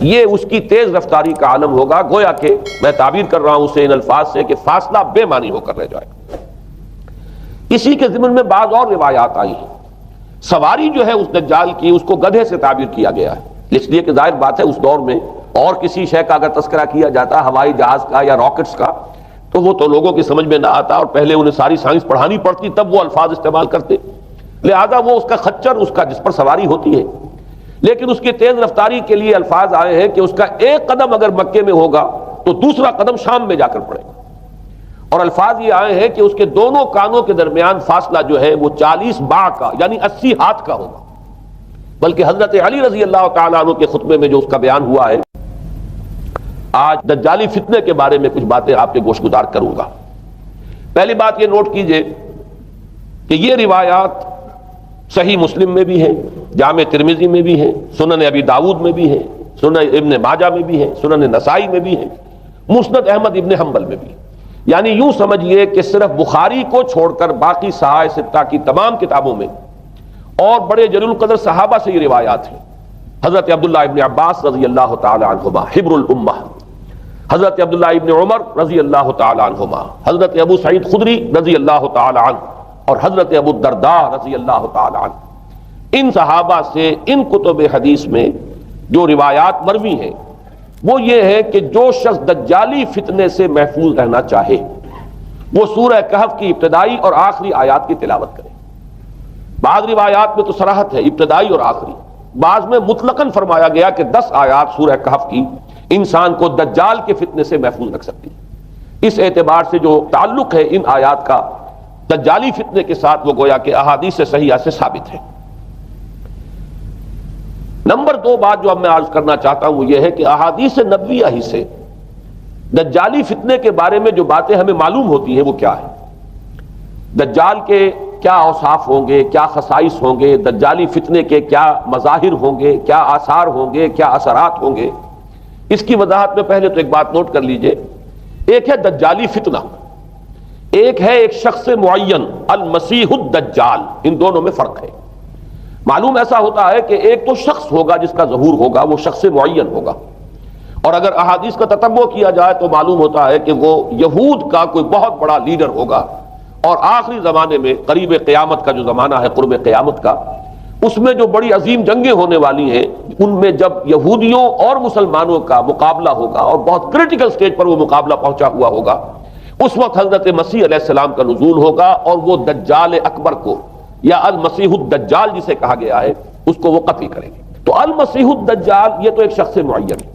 یہ اس کی تیز رفتاری کا عالم ہوگا، گویا کہ میں تعبیر کر رہا ہوں اسے ان الفاظ سے کہ فاصلہ بے معنی ہو کر رہ جائے گا۔ اسی کے ضمن میں بعض اور روایات آئی ہیں۔ سواری جو ہے اس دجال کی، اس کو گدھے سے تعبیر کیا گیا ہے، اس لیے کہ ظاہر بات ہے اس دور میں اور کسی شے کا اگر تذکرہ کیا جاتا ہوائی جہاز کا یا راکٹس کا تو وہ تو لوگوں کی سمجھ میں نہ آتا، اور پہلے انہیں ساری سائنس پڑھانی پڑتی تب وہ الفاظ استعمال کرتے، لہذا وہ اس کا خچر، اس کا جس پر سواری ہوتی ہے، لیکن اس کی تیز رفتاری کے لیے الفاظ آئے ہیں کہ اس کا ایک قدم اگر مکے میں ہوگا تو دوسرا قدم شام میں جا کر پڑے گا، اور الفاظ یہ آئے ہیں کہ اس کے دونوں کانوں کے درمیان فاصلہ جو ہے وہ 40 باع کا یعنی 80 ہاتھ کا ہوگا۔ بلکہ حضرت علی رضی اللہ تعالیٰ عنہ کے خطبے میں جو اس کا بیان ہوا ہے، آج دجالی فتنے کے بارے میں کچھ باتیں آپ کے گوش گزار کروں گا۔ پہلی بات یہ نوٹ کیجئے کہ یہ روایات صحیح مسلم میں بھی ہیں، جامع ترمذی میں بھی ہیں، سنن ابی داود میں بھی ہیں، سنن ابن ماجہ میں بھی ہیں، سنن نسائی میں بھی ہیں، مسند احمد ابن حنبل میں بھی، یعنی یوں سمجھیے کہ صرف بخاری کو چھوڑ کر باقی صحاح ستہ کی تمام کتابوں میں اور بڑے جلیل القدر صحابہ سے یہ روایات ہیں۔ حضرت عبداللہ ابن عباس رضی اللہ تعالی عنہما حبر الامہ، حضرت عبداللہ ابن عمر رضی اللہ تعالی عنہما، حضرت ابو سعید خدری رضی اللہ تعالی عنہ، اور حضرت ابو الدرداء رضی اللہ تعالی عنہ، ان صحابہ سے ان کتب حدیث میں جو روایات مروی ہیں وہ یہ ہے کہ جو شخص دجالی فتنے سے محفوظ رہنا چاہے وہ سورہ کہف کی ابتدائی اور آخری آیات کی تلاوت کرے۔ بعض روایات میں تو صراحت ہے ابتدائی اور آخری، بعض میں مطلقاً فرمایا گیا کہ 10 آیات سورہ کہف کی انسان کو دجال کے فتنے سے محفوظ رکھ سکتی ہے۔ اس اعتبار سے جو تعلق ہے ان آیات کا دجالی فتنے کے ساتھ وہ گویا کہ احادیث صحیحہ سے ثابت ہے۔ نمبر 2 بات جو اب میں عرض کرنا چاہتا ہوں وہ یہ ہے کہ احادیث نبویہ ہی سے دجالی فتنے کے بارے میں جو باتیں ہمیں معلوم ہوتی ہیں وہ کیا ہے، دجال کے کیا اوصاف ہوں گے، کیا خصائص ہوں گے، دجالی فتنے کے کیا مظاہر ہوں گے، کیا آثار ہوں گے، کیا اثرات ہوں گے۔ اس کی وضاحت میں پہلے تو ایک بات نوٹ کر لیجئے، ایک ہے دجالی فتنہ، ایک ہے ایک شخص معین المسیح الدجال، ان دونوں میں فرق ہے۔ معلوم ایسا ہوتا ہے کہ ایک تو شخص ہوگا جس کا ظہور ہوگا، وہ شخص معین ہوگا، اور اگر احادیث کا تتبع کیا جائے تو معلوم ہوتا ہے کہ وہ یہود کا کوئی بہت بڑا لیڈر ہوگا، اور آخری زمانے میں قریب قیامت کا جو زمانہ ہے، قرب قیامت کا، اس میں جو بڑی عظیم جنگیں ہونے والی ہیں ان میں جب یہودیوں اور مسلمانوں کا مقابلہ ہوگا اور بہت کریٹیکل سٹیج پر وہ مقابلہ پہنچا ہوا ہوگا، اس وقت حضرت مسیح علیہ السلام کا نزول ہوگا اور وہ دجال اکبر کو یا المسیح الدجال جسے کہا گیا ہے اس کو وہ قتل کریں گے۔ تو المسیح الدجال یہ تو ایک شخص معین ہے،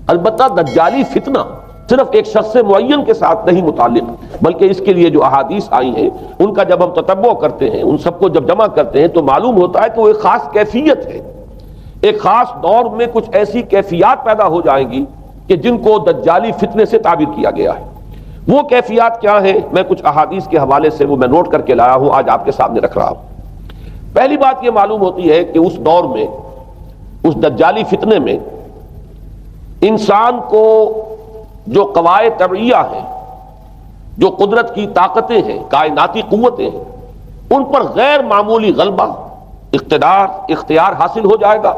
البتہ دجالی فتنہ صرف ایک شخص معین کے ساتھ نہیں متعلق، بلکہ اس کے لیے جو احادیث آئی ہیں ان کا جب ہم تتبع کرتے ہیں، ان سب کو جب جمع کرتے ہیں تو معلوم ہوتا ہے کہ وہ ایک خاص کیفیت ہے، ایک خاص دور میں کچھ ایسی کیفیات پیدا ہو جائیں گی کہ جن کو دجالی فتنے سے تعبیر کیا گیا ہے۔ وہ کیفیات کیا ہیں، میں کچھ احادیث کے حوالے سے وہ میں نوٹ کر کے لایا ہوں، آج آپ کے سامنے رکھ رہا ہوں۔ پہلی بات یہ معلوم ہوتی ہے کہ اس دور میں، اس دجالی فتنے میں، انسان کو جو قواعد طبعیہ ہیں، جو قدرت کی طاقتیں ہیں، کائناتی قوتیں ہیں، ان پر غیر معمولی غلبہ، اختیار حاصل ہو جائے گا،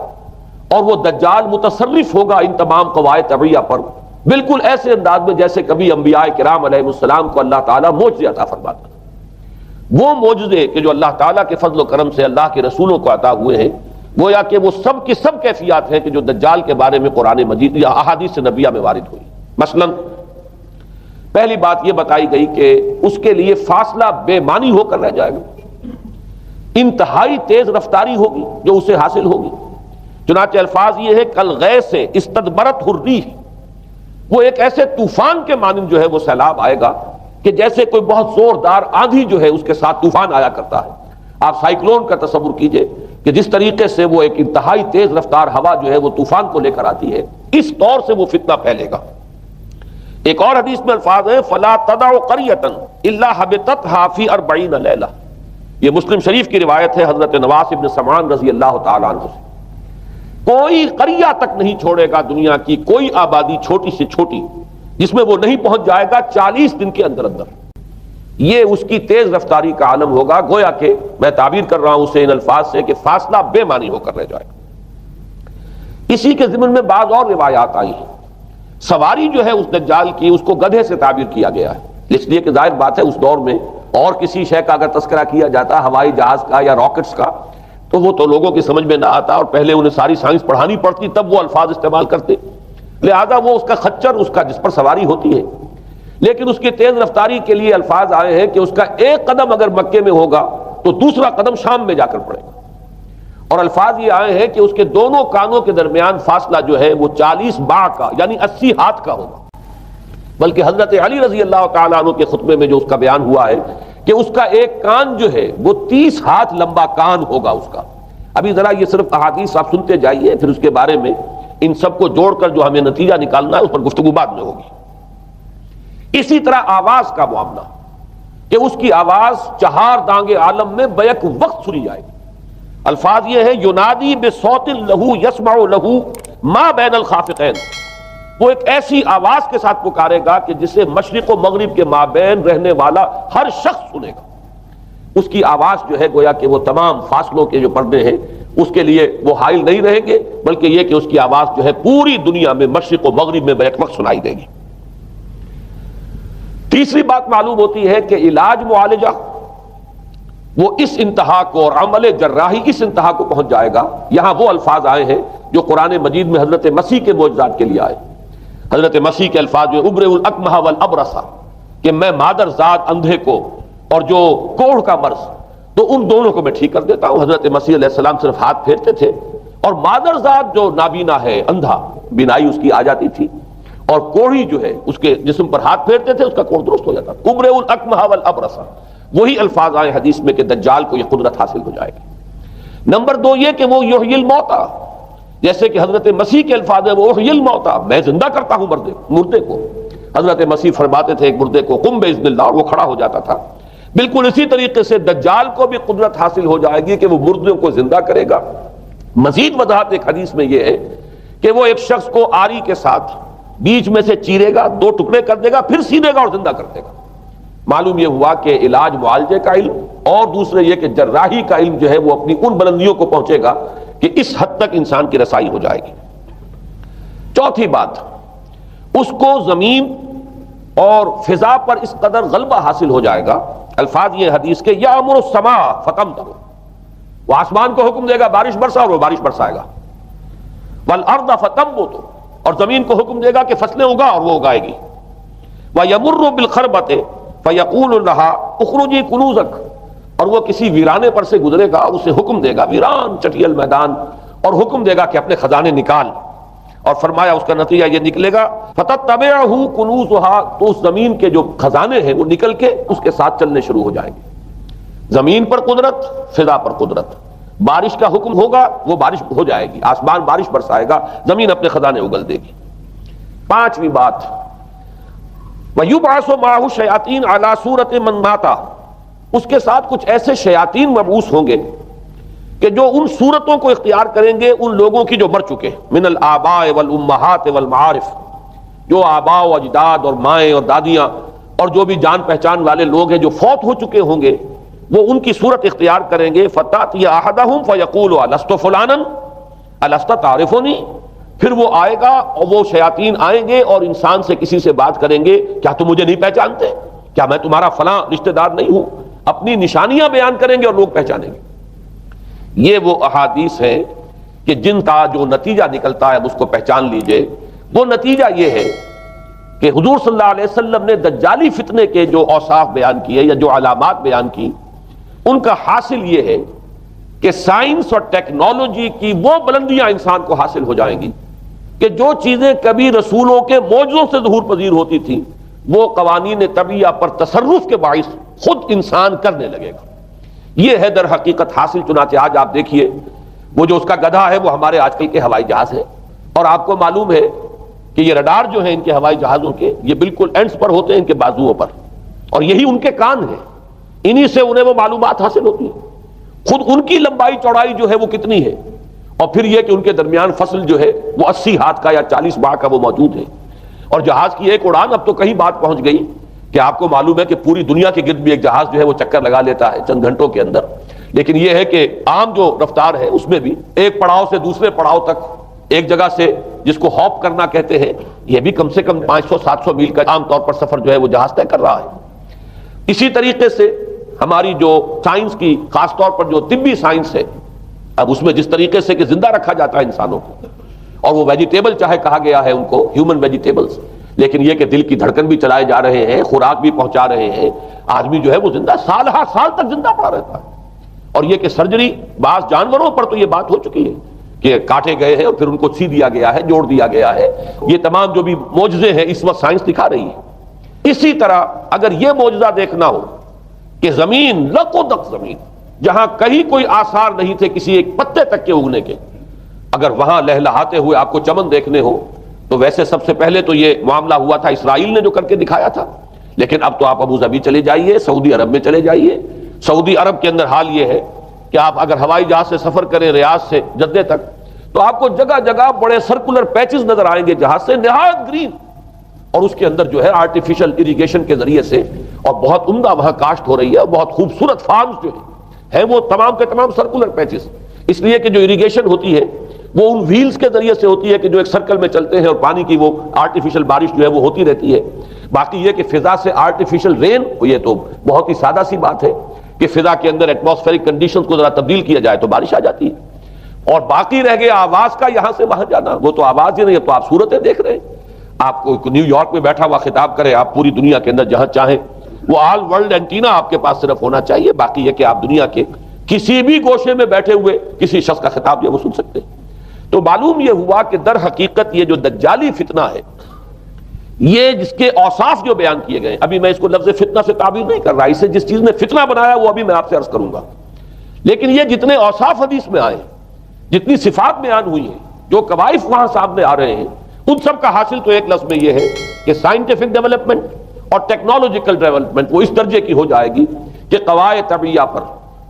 اور وہ دجال متصرف ہوگا ان تمام قواعد طبعیہ پر، بالکل ایسے انداز میں جیسے کبھی انبیاء کرام علیہ السلام کو اللہ تعالیٰ معجزے عطا فرماتا ہے۔ وہ معجزے کہ جو اللہ تعالیٰ کے فضل و کرم سے اللہ کے رسولوں کو عطا ہوئے ہیں، گویا کہ وہ سب کی سب کیفیات ہیں کہ جو دجال کے بارے میں قرآن مجید یا احادیث نبویہ میں وارد ہوئی۔ مثلا پہلی بات یہ بتائی گئی کہ اس کے لیے فاصلہ بے معنی ہو کر رہ جائے گا، انتہائی تیز رفتاری ہوگی جو اسے حاصل ہوگی۔ چنانچہ الفاظ یہ ہے کالغیث استدبرت الريح، وہ ایک ایسے طوفان کے مانند جو ہے وہ سیلاب آئے گا کہ جیسے کوئی بہت زوردار آندھی جو ہے اس کے ساتھ طوفان آیا کرتا ہے۔ آپ سائیکلون کا تصور کیجئے کہ جس طریقے سے وہ ایک انتہائی تیز رفتار ہوا جو ہے وہ طوفان کو لے کر آتی ہے، اس طور سے وہ فتنہ پھیلے گا۔ ایک اور حدیث میں الفاظ ہیں فلا تدع قریۃ الا حبطتها فی 40 لیلہ، یہ مسلم شریف کی روایت ہے حضرت نواس ابن سمعان رضی اللہ تعالیٰ عنہ سے۔ کوئی قریہ تک نہیں چھوڑے گا دنیا کی کوئی آبادی چھوٹی سے چھوٹی جس میں وہ نہیں پہنچ جائے گا 40 دن کے اندر اندر۔ یہ اس کی تیز رفتاری کا عالم ہوگا، گویا کہ میں تعبیر کر رہا ہوں اسے ان الفاظ سے کہ فاصلہ بے معنی ہو کر رہ جائے گا۔ اسی کے ضمن میں بعض اور روایات آئی ہیں. سواری جو ہے اس دجال کی اس کو گدھے سے تعبیر کیا گیا ہے، اس لیے کہ ظاہر بات ہے اس دور میں اور کسی شے کا اگر تذکرہ کیا جاتا ہوائی جہاز کا یا راکٹس کا تو وہ تو لوگوں کی سمجھ میں نہ آتا، اور پہلے انہیں ساری سائنس پڑھانی پڑتی تب وہ الفاظ استعمال کرتے. لہذا وہ اس کا خچر، اس کا جس پر سواری ہوتی ہے، لیکن اس کی تیز رفتاری کے لیے الفاظ آئے ہیں کہ اس کا ایک قدم اگر مکے میں ہوگا تو دوسرا قدم شام میں جا کر پڑے گا. اور الفاظ یہ آئے ہیں کہ اس کے دونوں کانوں کے درمیان فاصلہ جو ہے وہ 40 باع کا یعنی 80 ہاتھ کا ہوگا. بلکہ حضرت علی رضی اللہ تعالیٰ عنہ کے خطبے میں جو اس کا بیان ہوا ہے کہ اس کا ایک کان جو ہے وہ 30 ہاتھ لمبا کان ہوگا اس کا. ابھی ذرا یہ صرف احادیث آپ سنتے جائیے، پھر اس کے بارے میں ان سب کو جوڑ کر جو ہمیں نتیجہ نکالنا ہے اس پر گفتگو بعد میں ہوگی. اسی طرح آواز کا معاملہ کہ اس کی آواز 4 دانگ عالم میں بیک وقت سنی جائے گی. الفاظ یہ ہے ینادی بصوت لہو یسمع لہو ما بین الخافقین، وہ ایک ایسی آواز کے ساتھ پکارے گا کہ جسے مشرق و مغرب کے مابین رہنے والا ہر شخص سنے گا. اس کی آواز جو ہے گویا کہ وہ تمام فاصلوں کے جو پردے ہیں اس کے لیے وہ حائل نہیں رہیں گے، بلکہ یہ کہ اس کی آواز جو ہے پوری دنیا میں مشرق و مغرب میں بیک وقت سنائی دے گی. تیسری بات معلوم ہوتی ہے کہ علاج معالجہ وہ اس انتہا کو اور عمل جراحی اس انتہا کو پہنچ جائے گا. یہاں وہ الفاظ آئے ہیں جو قرآن مجید میں حضرت مسیح کے معجزات کے لیے آئے. حضرت مسیح کے الفاظ جو ابرئ الاکمہ والابرص کہ میں مادر ذات اندھے کو اور جو کوڑھ کا مرض تو ان دونوں کو میں ٹھیک کر دیتا ہوں. حضرت مسیح علیہ السلام صرف ہاتھ پھیرتے تھے اور مادر ذات جو نابینا ہے اندھا بینائی اس کی آ جاتی تھی اور کوڑھی جو ہے اس کے جسم پر ہاتھ پھیرتے تھے اس کا کوڑھ درست ہو جاتا. ابرئ الاکمہ والابرص وہی الفاظ آئے حدیث میں کہ دجال کو یہ قدرت حاصل ہو جائے گی. نمبر 2 یہ کہ وہ یحیی الموتیٰ، جیسے کہ حضرت مسیح کے الفاظ ہیں وہ یحیی الموتیٰ، میں زندہ کرتا ہوں مردے کو. حضرت مسیح فرماتے تھے ایک مردے کو قم باذن اللہ اور وہ کھڑا ہو جاتا تھا. بالکل اسی طریقے سے دجال کو بھی قدرت حاصل ہو جائے گی کہ وہ مردوں کو زندہ کرے گا. مزید وضاحت ایک حدیث میں یہ ہے کہ وہ ایک شخص کو آری کے ساتھ بیچ میں سے چیرے گا، 2 ٹکڑے کر دے گا، پھر سینے گا اور زندہ کر دے گا. معلوم یہ ہوا کہ علاج معالجے کا علم اور دوسرے یہ کہ جراحی کا علم جو ہے وہ اپنی ان بلندیوں کو پہنچے گا کہ اس حد تک انسان کی رسائی ہو جائے گی. چوتھی بات، اس کو زمین اور فضا پر اس قدر غلبہ حاصل ہو جائے گا. الفاظ یہ حدیث کے یامر السماء فتمطر، وہ آسمان کو حکم دے گا بارش برسا اور وہ بارش برسائے گا. والارض فتنبت، اور زمین کو حکم دے گا کہ فصلیں اگا اور وہ اگائے گی. ویمر بالخربۃ فیقول لها اخرجی کنوزک، اور وہ کسی ویرانے پر سے گزرے گا اور اسے حکم دے گا، ویران چٹیل میدان، اور حکم دے گا کہ اپنے خزانے نکال. اور فرمایا اس کا نتیجہ یہ نکلے گا فتتبعہ کنوزها، تو اس زمین کے جو خزانے ہیں وہ نکل کے اس کے ساتھ چلنے شروع ہو جائیں گے. زمین پر قدرت، فضا پر قدرت. بارش کا حکم ہوگا وہ بارش ہو جائے گی، آسمان بارش برسائے گا، زمین اپنے خزانے اگل دے گی. پانچویں بات، وَيُبْعَثُ مَعَهُ الشَّيَاطِينُ عَلَى صُورَةِ مَن مَاتَ، اس کے ساتھ کچھ ایسے شیاطین مبعوث ہوں گے کہ جو ان صورتوں کو اختیار کریں گے ان لوگوں کی جو مر چکے، من الآباء والأمہات والمعارف، جو آباء و اجداد اور مائیں اور دادیاں اور جو بھی جان پہچان والے لوگ ہیں جو فوت ہو چکے ہوں گے، وہ ان کی صورت اختیار کریں گے. فَتَأْتِيَ أَحَدَهُمْ فَيَقُولُ أَلَسْتُ فُلَانًا أَلَسْتَ تَعْرِفُنِي، پھر وہ آئے گا اور وہ شیاطین آئیں گے اور انسان سے کسی سے بات کریں گے، کیا تم مجھے نہیں پہچانتے؟ کیا میں تمہارا فلاں رشتہ دار نہیں ہوں؟ اپنی نشانیاں بیان کریں گے اور لوگ پہچانیں گے. یہ وہ احادیث ہیں کہ جن کا جو نتیجہ نکلتا ہے اس کو پہچان لیجئے. وہ نتیجہ یہ ہے کہ حضور صلی اللہ علیہ وسلم نے دجالی فتنے کے جو اوصاف بیان کیے یا جو علامات بیان کی، ان کا حاصل یہ ہے کہ سائنس اور ٹیکنالوجی کی وہ بلندیاں انسان کو حاصل ہو جائیں گی کہ جو چیزیں کبھی رسولوں کے معجزوں سے ظہور پذیر ہوتی تھیں وہ قوانین طبیعہ پر تصرف کے باعث خود انسان کرنے لگے گا. یہ ہے در حقیقت حاصل. چنانچہ آج آپ دیکھیے وہ جو اس کا گدھا ہے وہ ہمارے آج کل کے ہوائی جہاز ہے، اور آپ کو معلوم ہے کہ یہ رڈار جو ہیں ان کے ہوائی جہازوں کے یہ بالکل اینڈز پر ہوتے ہیں، ان کے بازوؤں پر، اور یہی ان کے کان ہیں، انہی سے انہیں وہ معلومات حاصل ہوتی ہیں. خود ان کی لمبائی چوڑائی جو ہے وہ کتنی ہے، اور پھر یہ کہ ان کے درمیان فصل جو ہے وہ 80 ہاتھ کا یا 40 باع کا وہ موجود ہے. اور جہاز کی ایک اڑان اب تو کہیں بات پہنچ گئی کہ آپ کو معلوم ہے کہ پوری دنیا کے گرد بھی ایک جہاز جو ہے وہ چکر لگا لیتا ہے چند گھنٹوں کے اندر. لیکن یہ ہے کہ عام جو رفتار ہے اس میں بھی ایک پڑاؤ سے دوسرے پڑاؤ تک ایک جگہ سے جس کو ہاپ کرنا کہتے ہیں، یہ بھی کم سے کم 500-700 میل کا عام طور پر سفر جو ہے وہ جہاز طے کر رہا ہے۔ اسی طریقے سے ہماری جو سائنس کی، خاص طور پر جو طبی سائنس ہے، اب اس میں جس طریقے سے کہ زندہ رکھا جاتا ہے انسانوں کو، اور وہ ویجیٹیبل چاہے کہا گیا ہے ان کو ہیومن ویجیٹیبلز، لیکن یہ کہ دل کی دھڑکن بھی چلائے جا رہے ہیں، خوراک بھی پہنچا رہے ہیں، آدمی جو ہے وہ زندہ سال ہر سال تک زندہ پڑا رہتا ہے۔ اور یہ کہ سرجری بعض جانوروں پر تو یہ بات ہو چکی ہے کہ کاٹے گئے ہیں اور پھر ان کو سی دیا گیا ہے، جوڑ دیا گیا ہے۔ یہ تمام جو بھی معجزے ہیں اس وقت سائنس دکھا رہی ہے۔ اسی طرح اگر یہ معجزہ دیکھنا ہو کہ زمین لقدق زمین، جہاں کہیں کوئی آثار نہیں تھے کسی ایک پتے تک کے اگنے کے، اگر وہاں لہلہاتے ہوئے آپ کو چمن دیکھنے ہو تو ویسے سب سے پہلے تو یہ معاملہ ہوا تھا اسرائیل نے جو کر کے دکھایا تھا، لیکن اب تو آپ ابو ظبی چلے جائیے، سعودی عرب میں چلے جائیے۔ سعودی عرب کے اندر حال یہ ہے کہ آپ اگر ہوائی جہاز سے سفر کریں ریاض سے جدہ تک تو آپ کو جگہ جگہ بڑے سرکولر پیچز نظر آئیں گے جہاز سے، نہایت گرین، اور اس کے اندر جو ہے آرٹیفیشل اریگیشن کے ذریعے سے اور بہت عمدہ وہاں کاشت ہو رہی ہے، بہت خوبصورت فارمز جو ہیں وہ تمام کے تمام سرکولر پیچز، اس لیے کہ جو اریگیشن ہوتی ہے وہ ان ویلز کے ذریعے سے ہوتی ہے کہ جو ایک سرکل میں چلتے ہیں اور پانی کی وہ آرٹیفیشل بارش جو ہے وہ ہوتی رہتی ہے۔ باقی یہ کہ فضا سے آرٹیفیشل رین، یہ تو بہت ہی سادہ سی بات ہے کہ فضا کے اندر ایٹماسفیرک کنڈیشنز کو ذرا تبدیل کیا جائے تو بارش آ جاتی ہے۔ اور باقی رہ گیا آواز کا یہاں سے وہاں جانا، وہ تو آواز ہی نہیں، اب تو آپ صورتیں دیکھ رہے ہیں۔ آپ کو نیو یارک میں بیٹھا ہوا خطاب کرے، آپ پوری دنیا کے اندر جہاں چاہیں وہ آل ورلڈ اینٹینا آپ کے پاس صرف ہونا چاہیے، باقی یہ کہ آپ دنیا کے کسی بھی گوشے میں بیٹھے ہوئے کسی شخص کا خطاب جو وہ سن سکتے ہیں۔ تو معلوم یہ ہوا کہ در حقیقت یہ جو دجالی فتنہ ہے، یہ جس کے اوصاف جو بیان کیے گئے، ابھی میں اس کو لفظ فتنہ سے تعبیر نہیں کر رہا، اسے جس چیز نے فتنہ بنایا وہ ابھی میں آپ سے عرض کروں گا، لیکن یہ جتنے اوصاف حدیث میں آئے، جتنی صفات بیان ہوئی ہیں، جو کوائف وہاں سامنے آ رہے ہیں، ان سب کا حاصل تو ایک لفظ میں یہ ہے کہ سائنٹیفک ڈیولپمنٹ اور ٹیکنالوجیکل ڈیولپمنٹ وہ اس درجے کی ہو جائے گی کہ قواعد طبیعیہ پر،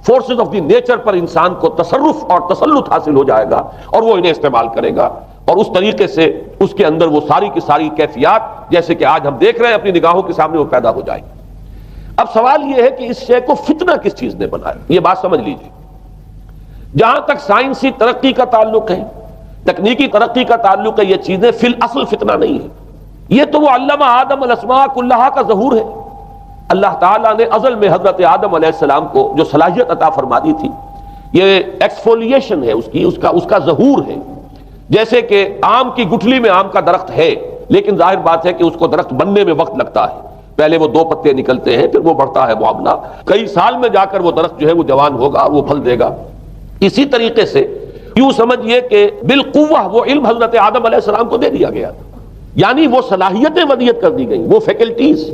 فورسز آف دی نیچر پر انسان کو تصرف اور تسلط حاصل ہو جائے گا اور وہ انہیں استعمال کرے گا، اور اس طریقے سے اس کے اندر وہ ساری کی ساری کیفیات جیسے کہ آج ہم دیکھ رہے ہیں اپنی نگاہوں کے سامنے وہ پیدا ہو جائے گی۔ اب سوال یہ ہے کہ اس شے کو فتنہ کس چیز نے بنایا، یہ بات سمجھ لیجیے۔ جہاں تک سائنسی ترقی کا تعلق ہے، تکنیکی ترقی کا تعلق ہے، یہ چیزیں فی الاصل فتنہ نہیں ہے، یہ تو وہ علمہ آدم الاسماء کلہا کا ظہور ہے۔ اللہ تعالیٰ نے ازل میں حضرت آدم علیہ السلام کو جو صلاحیت عطا فرما دی تھی، یہ ایکسفولیشن ہے اس کا ظہور ہے۔ جیسے کہ آم کی گٹھلی میں آم کا درخت ہے، لیکن ظاہر بات ہے کہ اس کو درخت بننے میں وقت لگتا ہے، پہلے وہ 2 پتے نکلتے ہیں، پھر وہ بڑھتا ہے معاملہ، کئی سال میں جا کر وہ درخت جو ہے وہ جوان ہوگا، وہ پھل دے گا۔ اسی طریقے سے یوں سمجھیے کہ بالقوہ وہ علم حضرت آدم علیہ السلام کو دے دیا گیا، یعنی وہ صلاحیتیں ودیت کر دی گئیں، وہ فیکلٹیز،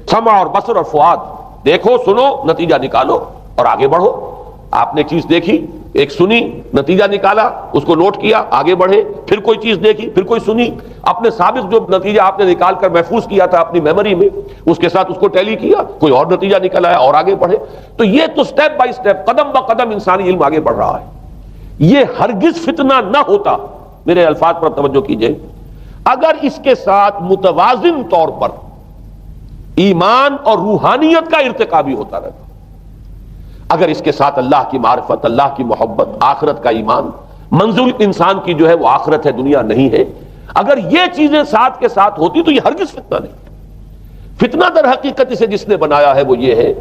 سمع اور بصر اور فؤاد، دیکھو سنو نتیجہ نکالو اور آگے بڑھو۔ آپ نے چیز دیکھی، ایک سنی، نتیجہ نکالا، اس کو نوٹ کیا، آگے بڑھے، پھر کوئی چیز دیکھی، پھر کوئی سنی، اپنے سابق جو نتیجہ آپ نے نکال کر محفوظ کیا تھا اپنی میموری میں، اس کے ساتھ اس کو ٹیلی کیا، کوئی اور نتیجہ نکل آیا اور آگے بڑھے۔ تو یہ تو سٹیپ بائی سٹیپ، قدم با قدم انسانی علم آگے بڑھ رہا ہے۔ یہ ہرگز فتنہ نہ ہوتا، میرے الفاظ پر توجہ کیجئے، اگر اس کے ساتھ متوازن طور پر ایمان اور روحانیت کا ارتقا بھی ہوتا رہتا، اگر اس کے ساتھ اللہ کی معرفت، اللہ کی محبت، آخرت کا ایمان، منزل انسان کی جو ہے وہ آخرت ہے، دنیا نہیں ہے، اگر یہ چیزیں ساتھ کے ساتھ ہوتی تو یہ ہرگز فتنہ نہیں۔ فتنہ در حقیقت اسے جس نے بنایا ہے وہ یہ ہے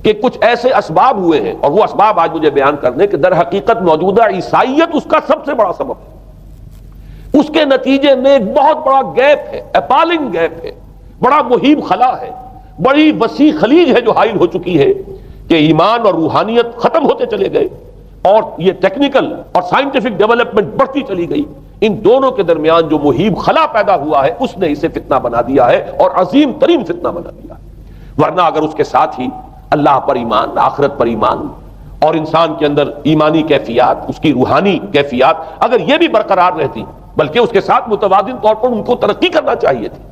کہ کچھ ایسے اسباب ہوئے ہیں، اور وہ اسباب آج مجھے بیان کرنے کہ در حقیقت موجودہ عیسائیت اس کا سب سے بڑا سبب ہے۔ اس کے نتیجے میں ایک بہت بڑا گیپ ہے، اپالنگ گیپ ہے، بڑا مہیب خلا ہے، بڑی وسیع خلیج ہے جو حائل ہو چکی ہے کہ ایمان اور روحانیت ختم ہوتے چلے گئے اور یہ ٹیکنیکل اور سائنٹیفک ڈیولپمنٹ بڑھتی چلی گئی۔ ان دونوں کے درمیان جو مہیب خلا پیدا ہوا ہے اس نے اسے فتنہ بنا دیا ہے، اور عظیم ترین فتنہ بنا دیا ہے۔ ورنہ اگر اس کے ساتھ ہی اللہ پر ایمان، آخرت پر ایمان، اور انسان کے اندر ایمانی کیفیات، اس کی روحانی کیفیات اگر یہ بھی برقرار رہتی، بلکہ اس کے ساتھ متوازن طور پر ان کو ترقی کرنا چاہیے تھی،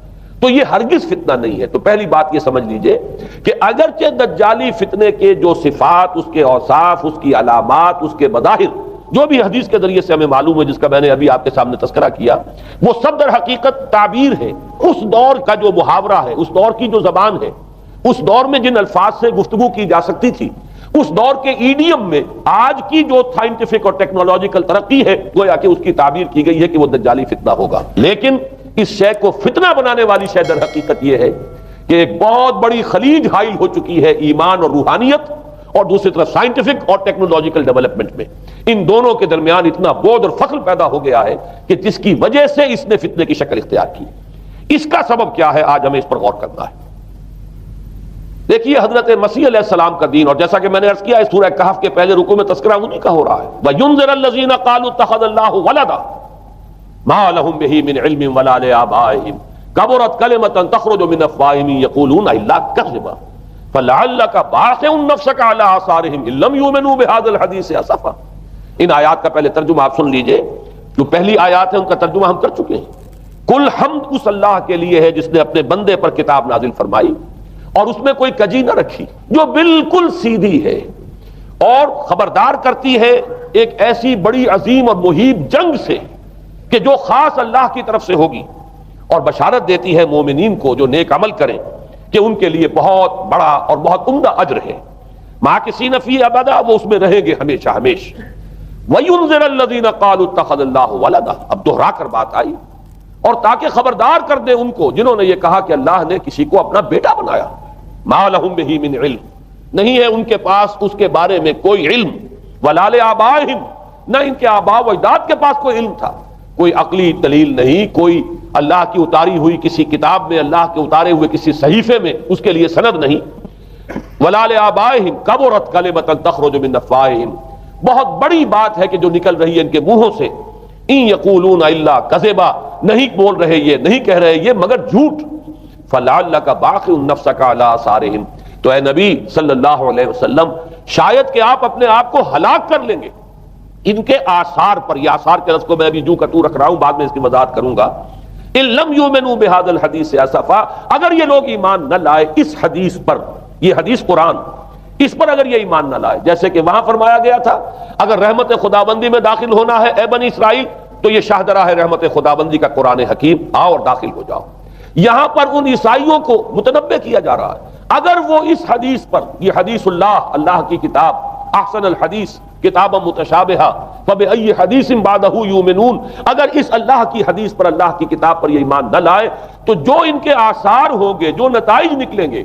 تو یہ ہرگز فتنہ نہیں ہے۔ تو پہلی بات یہ سمجھ لیجئے کہ اگرچہ دجالی فتنے کے جو صفات، اس کے اوصاف، اس کی علامات، اس کے مظاہر جو بھی حدیث کے ذریعے سے ہمیں معلوم ہے، جس کا میں نے ابھی آپ کے سامنے تذکرہ کیا، وہ سب در حقیقت تعبیر ہے اس دور کا جو محاورہ ہے، اس دور کی جو زبان ہے، اس دور میں جن الفاظ سے گفتگو کی جا سکتی تھی، اس دور کے ایڈیم میں آج کی جو سائنٹیفک اور ٹیکنالوجیکل ترقی ہے گویا کہ اس کی تعبیر کی گئی ہے کہ وہ دجالی فتنہ ہوگا. لیکن اس شے کو فتنہ بنانے والی شے در حقیقت یہ ہے کہ ایک بہت بڑی خلیج حائل ہو چکی ہے ایمان اور روحانیت اور دوسری طرف سائنٹیفک اور ٹیکنالوجیکل ڈیولپمنٹ میں. ان دونوں کے درمیان اتنا بودھ اور فصل پیدا ہو گیا ہے کہ جس کی وجہ سے اس نے فتنے کی شکل اختیار کی. اس کا سبب کیا ہے آج ہمیں اس پر غور کرنا ہے. دیکھیے حضرت مسیح علیہ السلام کا دین، اور جیسا کہ میں نے عرض کیا ہے سورہ کہف کے پہلے رکوع میں تذکرہ انہی کا ہو رہا ہے. وَيُنذِرَ الَّذِينَ قَالُوا اتَّخَذَ اللَّهُ وَلَدًا مَا لَهُم بِهِ مِنْ عِلْمٍ وَلَا لِآبَائِهِمْ كَبُرَتْ كَلِمَةً تَخْرُجُ مِنْ أَفْوَاهِهِمْ يَقُولُونَ إِلَّا كَذِبًا فَلَعَلَّكَ بَاخِعٌ نَفْسَكَ عَلَىٰ آثَارِهِمْ إِن لَّمْ يُؤْمِنُوا بِهَٰذَا الْحَدِيثِ أَسَفًا. ان آیات کا پہلے ترجمہ آپ سن لیجئے. جو پہلی آیات ہے ان کا ترجمہ ہم کر چکے ہیں. کل حمد اس اللہ کے لیے ہے جس نے اپنے بندے پر کتاب نازل فرمائی اور اس میں کوئی کجی نہ رکھی، جو بالکل سیدھی ہے اور خبردار کرتی ہے ایک ایسی بڑی عظیم اور مہیب جنگ سے کہ جو خاص اللہ کی طرف سے ہوگی، اور بشارت دیتی ہے مومنین کو جو نیک عمل کریں کہ ان کے لیے بہت بڑا اور بہت عمدہ اجر ہے. ماکثین فیہ ابدا، وہ اس میں رہیں گے ہمیشہ ہمیش. وَيُنذِرَ الَّذِينَ قَالُوا اتَّخَذَ اللَّهُ وَلَدًا، اب دوہرا کر بات آئی اور تاکہ خبردار کر دے ان کو جنہوں نے یہ کہا کہ اللہ نے کسی کو اپنا بیٹا بنایا. ما لهم به من علم، نہیں ہے ان کے پاس اس کے بارے میں کوئی علم. ولا لآبائہم، نہ ان کے آباء و اجداد کے پاس کوئی علم تھا. کوئی عقلی دلیل نہیں، کوئی اللہ کی اتاری ہوئی کسی کتاب میں، اللہ کے اتارے ہوئے کسی صحیفے میں اس کے لیے سند نہیں. ولا لآبائہم کبرت کلمۃ تخرج من افواہہم، بہت بڑی بات ہے کہ جو نکل رہی ہے ان کے منہوں سے. ان یقولون الا کذبا، نہیں بول رہے یہ، نہیں کہہ رہے یہ مگر جھوٹ. فَلَعَلَّكَ بَاخِعٌ نَفْسَكَ عَلَىٰ آثَارِهِمْ، تو اے نبی صلی اللہ علیہ وسلم شاید کہ آپ اپنے آپ کو ہلاک کر لیں گے ان کے آثار پر. یہ آثار کے لفظ کو میں ابھی جو کٹو رکھ رہا ہوں، بعد میں اس کی وضاحت کروں گا. إِن لَّمْ يُؤْمِنُوا بِهَٰذَا الْحَدِيثِ أَسَفًا، اگر یہ لوگ ایمان نہ لائے اس حدیث پر، یہ حدیث قرآن، اس پر اگر یہ ایمان نہ لائے، جیسے کہ وہاں فرمایا گیا تھا اگر رحمت خداوندی میں داخل ہونا ہے اے بنی اسرائیل تو یہ شاہدرہ ہے رحمت خداوندی کا قرآن حکیم، آؤ اور داخل ہو جاؤ. یہاں پر ان عیسائیوں کو متنبہ کیا جا رہا ہے اگر وہ اس حدیث پر، یہ حدیث اللہ، اللہ کی کتاب، احسن الحدیث کتاب متشابہہ فبأی حدیث بعدہ یؤمنون، اگر اس اللہ کی حدیث پر، اللہ کی کتاب پر یہ ایمان نہ لائے تو جو ان کے آثار ہوں گے، جو نتائج نکلیں گے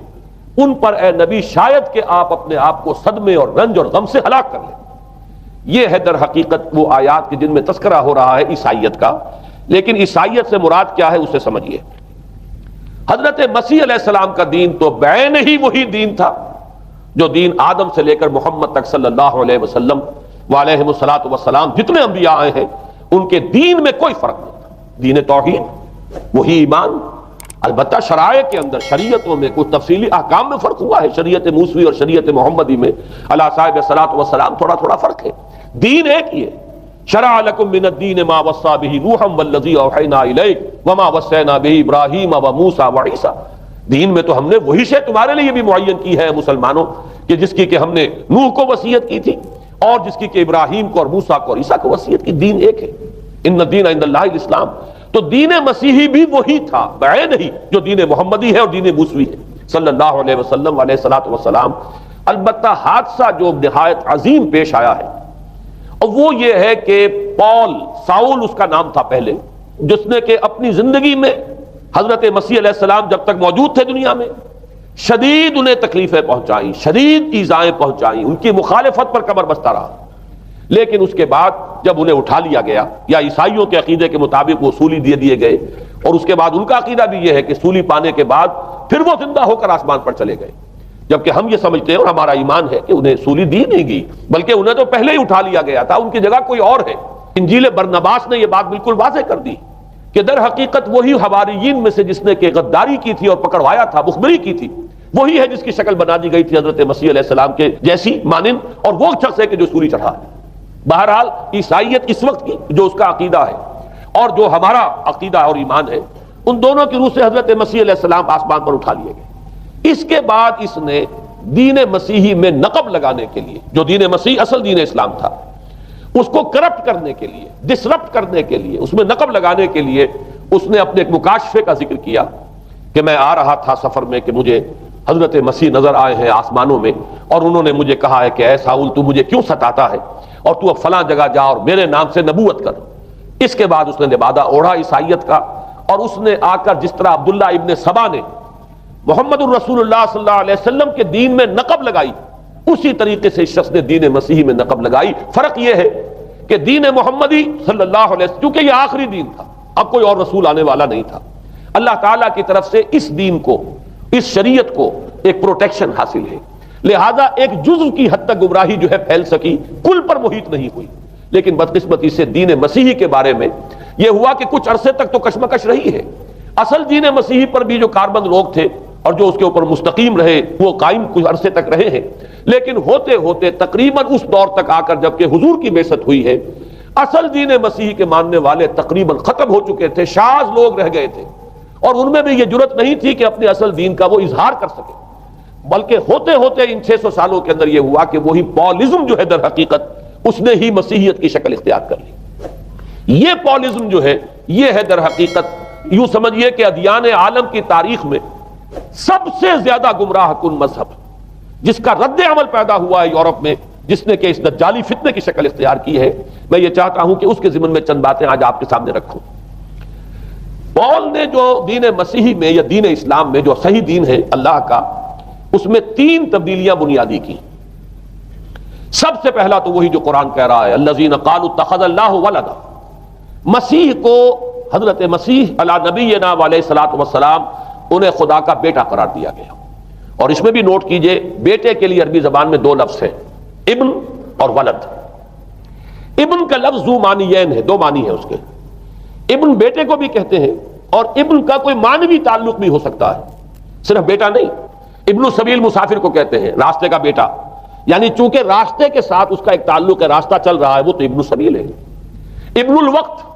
ان پر اے نبی شاید کہ آپ اپنے آپ کو صدمے اور رنج اور غم سے ہلاک کر لیں. یہ ہے در حقیقت وہ آیات کے جن میں تذکرہ ہو رہا ہے عیسائیت کا. لیکن عیسائیت سے مراد کیا ہے اسے سمجھیے. حضرت مسیح علیہ السلام کا دین تو بعین ہی وہی دین تھا جو دین آدم سے لے کر محمد تک صلی اللہ علیہ وسلم وعلیہ الصلاۃ والسلام جتنے انبیاء آئے ہیں ان کے دین میں کوئی فرق نہیں تھا. دین توحید وہی ایمان، البتہ شرائع کے اندر، شریعتوں میں کچھ تفصیلی احکام میں فرق ہوا ہے. شریعت موسوی اور شریعت محمدی میں علی صاحب الصلاۃ والسلام تھوڑا تھوڑا فرق ہے. دین ایک ہی ہے. شرع لکم من الدین ما وصى به نوحا والذی اوحینا الیک وما وصینا به ابراہیم وموسیٰ وعیسیٰ. دین میں تو ہم نے وہی شے تمہارے لیے بھی معین کی ہے مسلمانوں کہ جس کی کہ ہم نے نوح کو وصیت کی تھی اور جس کی کہ ابراہیم کو اور موسیٰ کو اور عیسیٰ کو وصیت کی. دین ایک ہے. ان الدین عند اللہ الاسلام. تو دین مسیحی بھی وہی تھا بعین ہی جو دین محمدی ہے اور دین موسوی ہے صلی اللہ علیہ وسلم علیہ الصلوۃ والسلام. البتہ حادثہ جو نہایت عظیم پیش آیا ہے اور وہ یہ ہے کہ پال، ساؤل اس کا نام تھا پہلے، جس نے کہ اپنی زندگی میں حضرت مسیح علیہ السلام جب تک موجود تھے دنیا میں شدید انہیں تکلیفیں پہنچائیں، شدید ایذائیں پہنچائیں، ان کی مخالفت پر کمر بستہ رہا. لیکن اس کے بعد جب انہیں اٹھا لیا گیا، یا عیسائیوں کے عقیدے کے مطابق وہ سولی دیے گئے، اور اس کے بعد ان کا عقیدہ بھی یہ ہے کہ سولی پانے کے بعد پھر وہ زندہ ہو کر آسمان پر چلے گئے. جبکہ ہم یہ سمجھتے ہیں اور ہمارا ایمان ہے کہ انہیں سولی دی نہیں گئی بلکہ انہیں تو پہلے ہی اٹھا لیا گیا تھا، ان کی جگہ کوئی اور ہے. انجیل برنباس نے یہ بات بالکل واضح کر دی کہ در حقیقت وہی حواریین میں سے جس نے کہ غداری کی تھی اور پکڑوایا تھا، مخبری کی تھی، وہی ہے جس کی شکل بنا دی گئی تھی حضرت مسیح علیہ السلام کے جیسی مانند، اور وہ شخص ہے کہ جو سولی چڑھا ہے. بہرحال عیسائیت اس وقت کی جو اس کا عقیدہ ہے اور جو ہمارا عقیدہ اور ایمان ہے، ان دونوں کی روح سے حضرت مسیح علیہ السلام آسمان پر اٹھا لیے گئے. اس کے بعد اس نے دین مسیحی میں نقب لگانے کے لیے، جو دین مسیح اصل دین اسلام تھا، اس کو کرپٹ کرنے کے لیے، ڈسرپٹ کرنے کے لیے، اس میں نقب لگانے کے لیے اس نے اپنے ایک مکاشفے کا ذکر کیا کہ میں آ رہا تھا سفر میں کہ مجھے حضرت مسیح نظر آئے ہیں آسمانوں میں اور انہوں نے مجھے کہا ہے کہ اے ساؤل تو مجھے کیوں ستاتا ہے اور تو اب فلاں جگہ جا اور میرے نام سے نبوت کر۔ اس کے بعد اس نے لبادہ اوڑھا عیسائیت کا، اور اس نے آ کر جس طرح عبداللہ ابن سبا نے محمد الرسول اللہ صلی اللہ علیہ وسلم کے دین میں نقب لگائی، اسی طریقے سے اس شخص نے دین مسیحی میں نقب لگائی۔ فرق یہ ہے کہ دین محمدی صلی اللہ علیہ وسلم چونکہ یہ آخری دین تھا، اب کوئی اور رسول آنے والا نہیں تھا، اللہ تعالیٰ کی طرف سے اس دین کو، اس شریعت کو ایک پروٹیکشن حاصل ہے، لہذا ایک جزو کی حد تک گمراہی جو ہے پھیل سکی، کل پر محیط نہیں ہوئی۔ لیکن بدقسمتی سے دین مسیحی کے بارے میں یہ ہوا کہ کچھ عرصے تک تو کشمکش رہی ہے، اصل دین مسیحی پر بھی جو کاربند لوگ تھے اور جو اس کے اوپر مستقیم رہے وہ قائم کچھ عرصے تک رہے ہیں، لیکن ہوتے ہوتے تقریباً اس دور تک آ کر جب کہ حضور کی بعثت ہوئی ہے، اصل دین مسیحی کے ماننے والے تقریباً ختم ہو چکے تھے، شاذ لوگ رہ گئے تھے، اور ان میں بھی یہ جرت نہیں تھی کہ اپنے اصل دین کا وہ اظہار کر سکے، بلکہ ہوتے ہوتے ان 600 سالوں کے اندر یہ ہوا کہ وہی پولزم جو ہے در حقیقت اس نے ہی مسیحیت کی شکل اختیار کر لی۔ یہ پولزم جو ہے یہ ہے در حقیقت یوں سمجھیے کہ ادیان عالم کی تاریخ میں سب سے زیادہ گمراہ کن مذہب، جس کا رد عمل پیدا ہوا ہے یورپ میں، جس نے کہ اس دجالی فتنے کی شکل اختیار کی ہے۔ میں یہ چاہتا ہوں کہ اس کے ضمن میں چند باتیں آج آپ کے سامنے رکھوں۔ پول نے جو دین مسیحی میں یا دین اسلام میں جو صحیح دین ہے اللہ کا، اس میں 3 تبدیلیاں بنیادی کی۔ سب سے پہلا تو وہی جو قرآن کہہ رہا ہے الذین قالوا اتخذ اللہ ولدا، مسیح کو، حضرت مسیح علی نبینا علیہ الصلوۃ والسلام، انہیں خدا کا بیٹا قرار دیا گیا۔ اور اس میں بھی نوٹ کیجئے بیٹے کے لیے عربی زبان میں 2 لفظ ہیں، ابن اور ولد۔ ابن کا لفظ ذو معنیین ہے، 2 معنی ہیں اس کے، ابن بیٹے کو بھی کہتے ہیں اور ابن کا کوئی معنوی تعلق بھی ہو سکتا ہے، صرف بیٹا نہیں۔ ابن السبیل مسافر کو کہتے ہیں، راستے کا بیٹا، یعنی چونکہ راستے کے ساتھ اس کا ایک تعلق ہے، راستہ چل رہا ہے، وہ تو ابن السبیل ہے۔ ابن الوقت،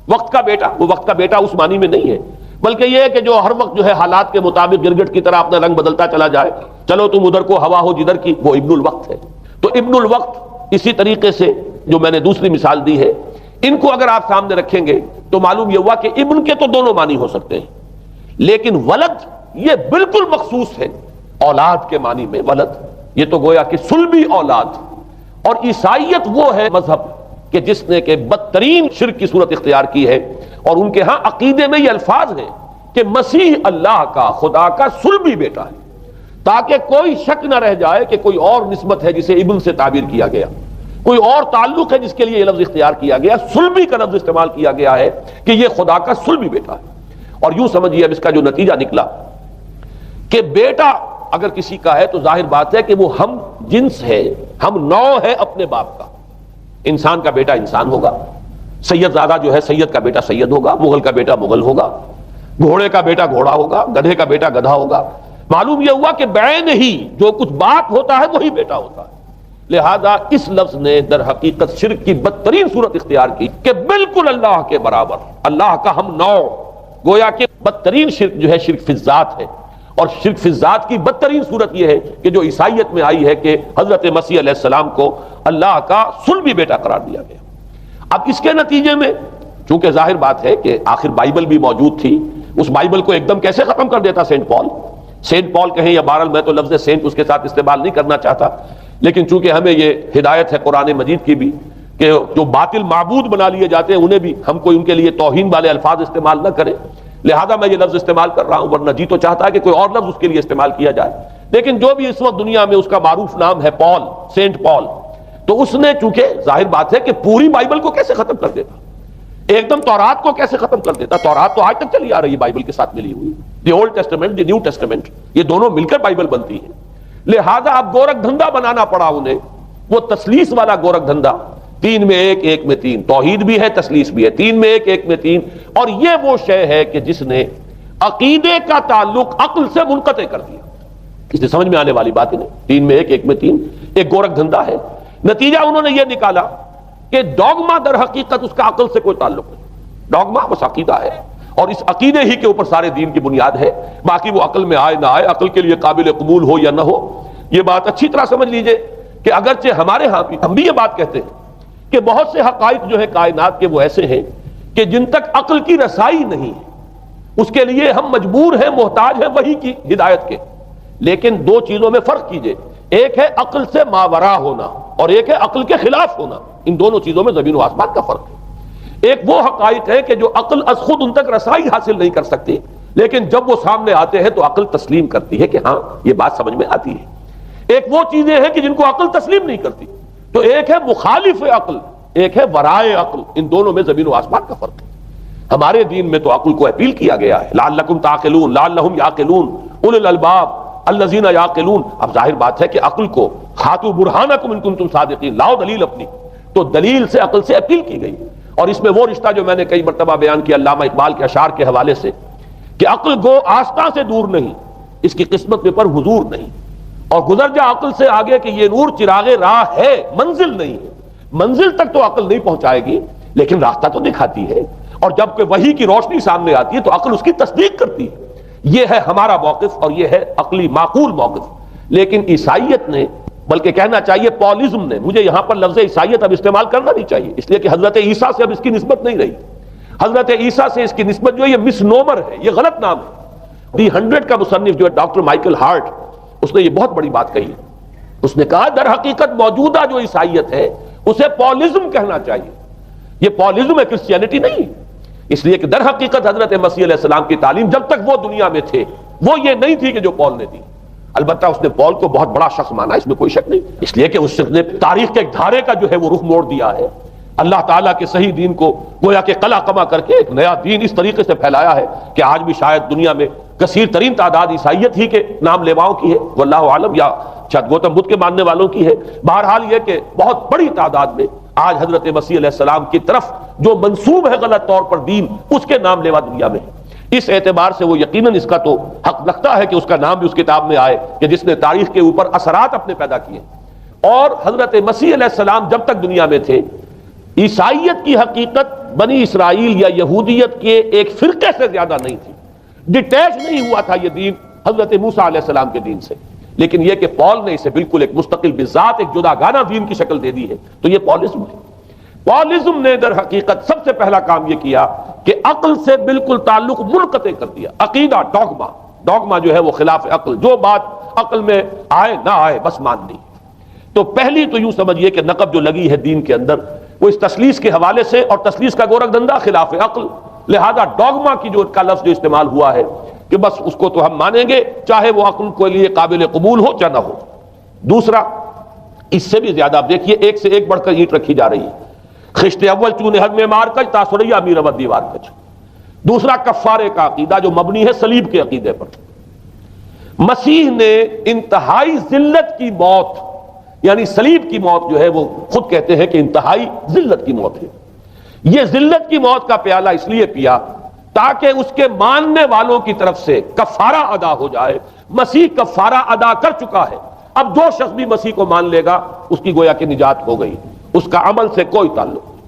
وقت کا بیٹا، وہ وقت کا بیٹا اس معنی میں نہیں ہے، بلکہ یہ ہے کہ جو ہر وقت جو ہے حالات کے مطابق گرگٹ کی طرح اپنا رنگ بدلتا چلا جائے، چلو تم ادھر کو ہوا ہو جدھر کی، وہ ابن الوقت ہے۔ تو ابن الوقت اسی طریقے سے جو میں نے دوسری مثال دی ہے، ان کو اگر آپ سامنے رکھیں گے تو معلوم یہ ہوا کہ ابن کے تو دونوں معنی ہو سکتے ہیں، لیکن ولد یہ بالکل مخصوص ہے اولاد کے معنی میں۔ ولد یہ تو گویا کہ صلبی اولاد، اور عیسائیت وہ ہے مذہب کہ جس نے کہ بدترین شرک کی صورت اختیار کی ہے، اور ان کے ہاں عقیدے میں یہ الفاظ ہیں کہ مسیح اللہ کا، خدا کا صلبی بیٹا ہے، تاکہ کوئی شک نہ رہ جائے کہ کوئی اور نسبت ہے جسے ابن سے تعبیر کیا گیا، کوئی اور تعلق ہے جس کے لیے یہ لفظ اختیار کیا گیا، صلبی کا لفظ استعمال کیا گیا ہے کہ یہ خدا کا صلبی بیٹا ہے۔ اور یوں سمجھیے اب اس کا جو نتیجہ نکلا کہ بیٹا اگر کسی کا ہے تو ظاہر بات ہے کہ وہ ہم جنس ہے، ہم نوع ہے اپنے باپ کا۔ انسان کا بیٹا انسان ہوگا، سید زادہ جو ہے سید کا بیٹا سید ہوگا، مغل کا بیٹا مغل ہوگا، گھوڑے کا بیٹا گھوڑا ہوگا، گدھے کا بیٹا گدھا ہوگا۔ معلوم یہ ہوا کہ بعین ہی جو کچھ باپ ہوتا ہے وہی بیٹا ہوتا ہے۔ لہذا اس لفظ نے در حقیقت شرک کی بدترین صورت اختیار کی کہ بالکل اللہ کے برابر، اللہ کا ہم نوع، گویا کہ بدترین شرک جو ہے شرک فی الذات ہے، اور شرک فی الذات کی بدترین صورت یہ ہے کہ جو عیسائیت میں آئی ہے کہ حضرت مسیح علیہ السلام کو اللہ کا صلبی بیٹا قرار دیا گیا۔ اب اس کے نتیجے میں چونکہ ظاہر بات ہے کہ آخر بائبل بھی موجود تھی، اس بائبل کو ایک دم کیسے ختم کر دیتا سینٹ پال کہیں یا بہرحال میں تو لفظ سینٹ اس کے ساتھ استعمال نہیں کرنا چاہتا، لیکن چونکہ ہمیں یہ ہدایت ہے قرآن مجید کی بھی کہ جو باطل معبود بنا لیے جاتے ہیں انہیں بھی ہم کوئی ان کے لیے توہین والے الفاظ استعمال نہ کریں، لہذا میں یہ لفظ استعمال کر رہا ہوں، ورنہ جی تو چاہتا ہے کہ کوئی اور لفظ اس کے لیے استعمال کیا جائے۔ لیکن جو بھی اس وقت دنیا میں اس کا معروف نام ہے پال، سینٹ پال، تو اس نے چونکہ ظاہر بات ہے کہ پوری بائبل کو کیسے ختم کر دیتا، ایک دم تورات کو کیسے ختم کر دیتا؟ تورات تو آج تک چلی آ رہی ہے بائبل کے ساتھ ملی ہوئی، the old testament, the new testament, یہ دونوں مل کر بائبل بنتی ہے۔ لہذا اب گورکھ دھندا بنانا پڑا انہیں، وہ تسلیس والا گورکھ دھندا، 3 میں 1 1 میں 3، توحید بھی ہے تسلیس بھی ہے، 3 میں 1 1 میں 3، اور یہ وہ شے ہے کہ جس نے عقیدے کا تعلق عقل سے منقطع کر دیا۔ اس سے سمجھ میں آنے والی بات ہے، 3 میں 1 1 میں 3 ایک گورکھ دھندا ہے۔ نتیجہ انہوں نے یہ نکالا کہ ڈوگما در حقیقت اس کا عقل سے کوئی تعلق نہیں، ڈوگما بس عقیدہ ہے، اور اس عقیدے ہی کے اوپر سارے دین کی بنیاد ہے، باقی وہ عقل میں آئے نہ آئے، عقل کے لیے قابل قبول ہو یا نہ ہو۔ یہ بات اچھی طرح سمجھ لیجئے کہ اگرچہ ہمارے ہاں بھی ہم بھی یہ بات کہتے ہیں کہ بہت سے حقائق جو ہے کائنات کے وہ ایسے ہیں کہ جن تک عقل کی رسائی نہیں ہے، اس کے لیے ہم مجبور ہیں، محتاج ہیں وحی کی ہدایت کے، لیکن دو چیزوں میں فرق کیجئے، ایک ہے عقل سے ماورا ہونا اور ایک ہے عقل کے خلاف ہونا. ان دونوں چیزوں میں زمین و آسمان کا فرق ہے. ایک وہ حقائق ہے کہ جو عقل از خود ان تک رسائی حاصل نہیں کر سکتی، لیکن جب وہ سامنے آتے ہیں تو عقل تسلیم کرتی ہے کہ ہاں یہ بات سمجھ میں آتی ہے. ایک وہ چیزیں ہیں کہ جن کو عقل تسلیم نہیں کرتی. تو ایک ہے مخالف عقل، ایک ہے ورائے عقل. ان دونوں میں زمین و آسمان کا فرق ہے. ہمارے دین میں تو عقل کو اپیل کیا گیا ہے، لعلکم تعقلون، لعلہم یعقلون، اولو الالباب الذین یعقلون. اب ظاہر بات ہے کہ عقل کو ہاتھو برہانکم ان کنتم صادقین، لاؤ دلیل اپنی. تو دلیل سے عقل سے اپیل کی گئی. اور اس میں وہ رشتہ جو میں نے کئی مرتبہ بیان کیا علامہ اقبال کے اشعار کے حوالے سے، کہ عقل گو آستاں سے دور نہیں، اس کی قسمت میں پر حضور نہیں. اور گزر جا عقل سے آگے کہ یہ نور چراغ راہ ہے، منزل نہیں ہے. منزل تک تو عقل نہیں پہنچائے گی لیکن راستہ تو دکھاتی ہے. اور جب کہ وحی کی روشنی سامنے آتی ہے تو عقل اس کی تصدیق کرتی ہے. یہ ہے ہمارا موقف اور یہ ہے عقلی معقول موقف. لیکن عیسائیت نے، بلکہ کہنا چاہیے پالزم نے، مجھے یہاں پر لفظ عیسائیت اب استعمال کرنا نہیں چاہیے اس لیے کہ حضرت عیسیٰ سے اب اس کی نسبت نہیں رہی. حضرت عیسیٰ سے اس کی نسبت جو ہے یہ مس نومر ہے، یہ غلط نام ہے. دی 100 کا مصنف جو ہے ڈاکٹر مائیکل ہارٹ، اس نے یہ بہت بڑی بات کہی. اس نے کہا در حقیقت موجودہ جو عیسائیت ہے اسے پالزم کہنا چاہیے. یہ پالزم ہے، کرسچینٹی نہیں. اس لیے کہ در حقیقت حضرت مسیح علیہ السلام کی تعلیم جب تک وہ دنیا میں تھے وہ یہ نہیں تھی کہ جو پال نے دی. البتہ اس نے پال کو بہت بڑا شخص مانا، اس میں کوئی شک نہیں، اس لیے کہ اس شخص نے تاریخ کے ایک دھارے کا جو ہے وہ رخ موڑ دیا ہے. اللہ تعالیٰ کے صحیح دین کو گویا کہ قلع قمع کر کے ایک نیا دین اس طریقے سے پھیلایا ہے کہ آج بھی شاید دنیا میں کثیر ترین تعداد عیسائیت ہی کے نام لیواؤں کی ہے، واللہ عالم، یا شاید گوتم بدھ کے ماننے والوں کی ہے. بہرحال یہ کہ بہت بڑی تعداد میں آج حضرت مسیح علیہ السلام کی طرف جو منسوب ہے غلط طور پر دین، اس کے نام لیوا دنیا میں ہے. اس اعتبار سے وہ یقیناً اس کا تو حق رکھتا ہے کہ اس کا نام بھی اس کتاب میں آئے کہ جس نے تاریخ کے اوپر اثرات اپنے پیدا کیے. اور حضرت مسیح علیہ السلام جب تک دنیا میں تھے، عیسائیت کی حقیقت بنی اسرائیل یا یہودیت کے ایک فرقے سے زیادہ نہیں تھی. ڈیٹیچ نہیں ہوا تھا یہ دین حضرت موسیٰ علیہ السلام کے دین سے. لیکن یہ کہ پال نے اسے بالکل ایک مستقل بذات ایک جدا گانا دین کی شکل دے دی ہے، تو یہ پالزم ہے. پالزم نے در حقیقت سب سے پہلا کام یہ کیا کہ عقل سے بالکل تعلق منقطع کر دیا. عقیدہ، ڈوگما جو ہے وہ خلاف عقل، جو بات عقل میں آئے نہ آئے بس مان لی. تو پہلی تو یوں سمجھیے کہ نقب جو لگی ہے دین کے اندر وہ اس تسلیس کے حوالے سے، اور تسلیس کا گورکھ دندہ خلاف عقل. لہذا ڈوگما کی جو کا لفظ جو استعمال ہوا ہے کہ بس اس کو تو ہم مانیں گے چاہے وہ عقل کے لیے قابل قبول ہو چاہے نہ ہو. دوسرا، اس سے بھی زیادہ آپ دیکھیے ایک سے ایک بڑھ کر اینٹ رکھی جا رہی ہے. خشت اول چونے حد میں مار کج تاثریا امیر ابد دیوار کج. دوسرا کفارے کا عقیدہ جو مبنی ہے صلیب کے عقیدے پر. مسیح نے انتہائی ذلت کی موت، یعنی صلیب کی موت جو ہے وہ خود کہتے ہیں کہ انتہائی ذلت کی موت ہے. یہ ذلت کی موت کا پیالہ اس لیے پیا تاکہ اس کے ماننے والوں کی طرف سے کفارہ ادا ہو جائے. مسیح کفارہ ادا کر چکا ہے. اب جو شخص بھی مسیح کو مان لے گا اس کی گویا کہ نجات ہو گئی. اس کا عمل سے کوئی تعلق نہیں.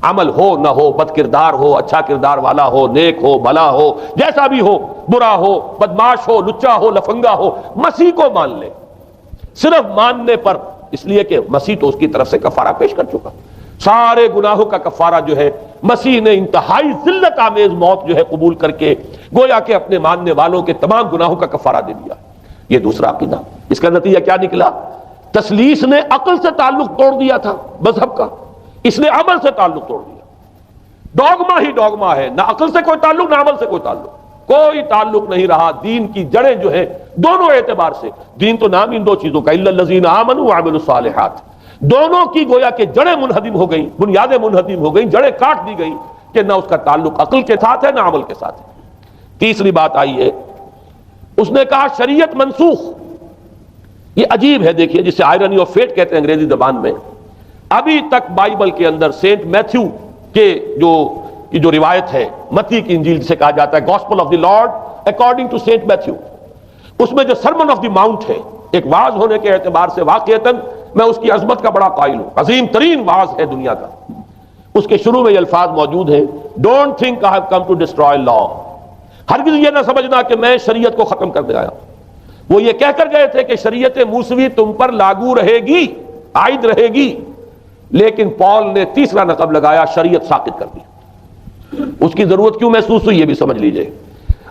عمل ہو نہ ہو، بد کردار ہو، اچھا کردار والا ہو، نیک ہو، بھلا ہو، جیسا بھی ہو، برا ہو، بدماش ہو، لچا ہو، لفنگا ہو، مسیح کو مان لے. صرف ماننے پر، اس لیے کہ مسیح تو اس کی طرف سے کفارہ پیش کر چکا. سارے گناہوں کا کفارہ جو ہے مسیح نے انتہائی ذلت آمیز موت جو ہے قبول کر کے گویا کہ اپنے ماننے والوں کے تمام گناہوں کا کفارہ دے دیا. یہ دوسرا عقیدہ. اس کا نتیجہ کیا نکلا؟ تسلیس نے عقل سے تعلق توڑ دیا تھا مذہب کا، اس نے عمل سے تعلق توڑ دیا. ڈوگما ہی ڈوگما ہے، نہ عقل سے کوئی تعلق نہ عمل سے کوئی تعلق. کوئی تعلق نہیں رہا. دین کی جڑیں جو ہے دونوں اعتبار سے، دین تو نام ان دو چیزوں کا، الا الذین آمنوا وعملوا الصالحات، دونوں کی گویا کہ جڑیں منہدم ہو گئیں، بنیادیں منہدم ہو گئیں، جڑیں کاٹ دی گئیں کہ نہ اس کا تعلق عقل کے ساتھ ہے نہ عمل کے ساتھ ہے. تیسری بات آئی ہے، اس نے کہا شریعت منسوخ. یہ عجیب ہے، دیکھیے جسے آئرنی آف فیٹ کہتے ہیں انگریزی زبان میں. ابھی تک بائبل کے اندر سینٹ میتھیو کے جو روایت ہے، متی کی انجیل جسے کہا جاتا ہے، gospel of the lord according to saint Matthew, اس میں جو سرمن آف دی ماؤنٹ ہے، ایک واعظ ہونے کے اعتبار سے واقعتاً میں اس کی عظمت کا بڑا قائل ہوں. عظیم ترین واعظ ہے دنیا کا. اس کے شروع میں یہ الفاظ موجود ہیں، don't think I have come to destroy law. ہرگز یہ نہ سمجھنا کہ میں شریعت کو ختم کرنے آیا. وہ یہ کہہ کر گئے تھے کہ شریعت موسوی تم پر لاگو رہے گی، عائد رہے گی. لیکن پال نے تیسرا نقب لگایا، شریعت ساقط کر دی. اس کی ضرورت کیوں محسوس ہوئی یہ بھی سمجھ لیجئے.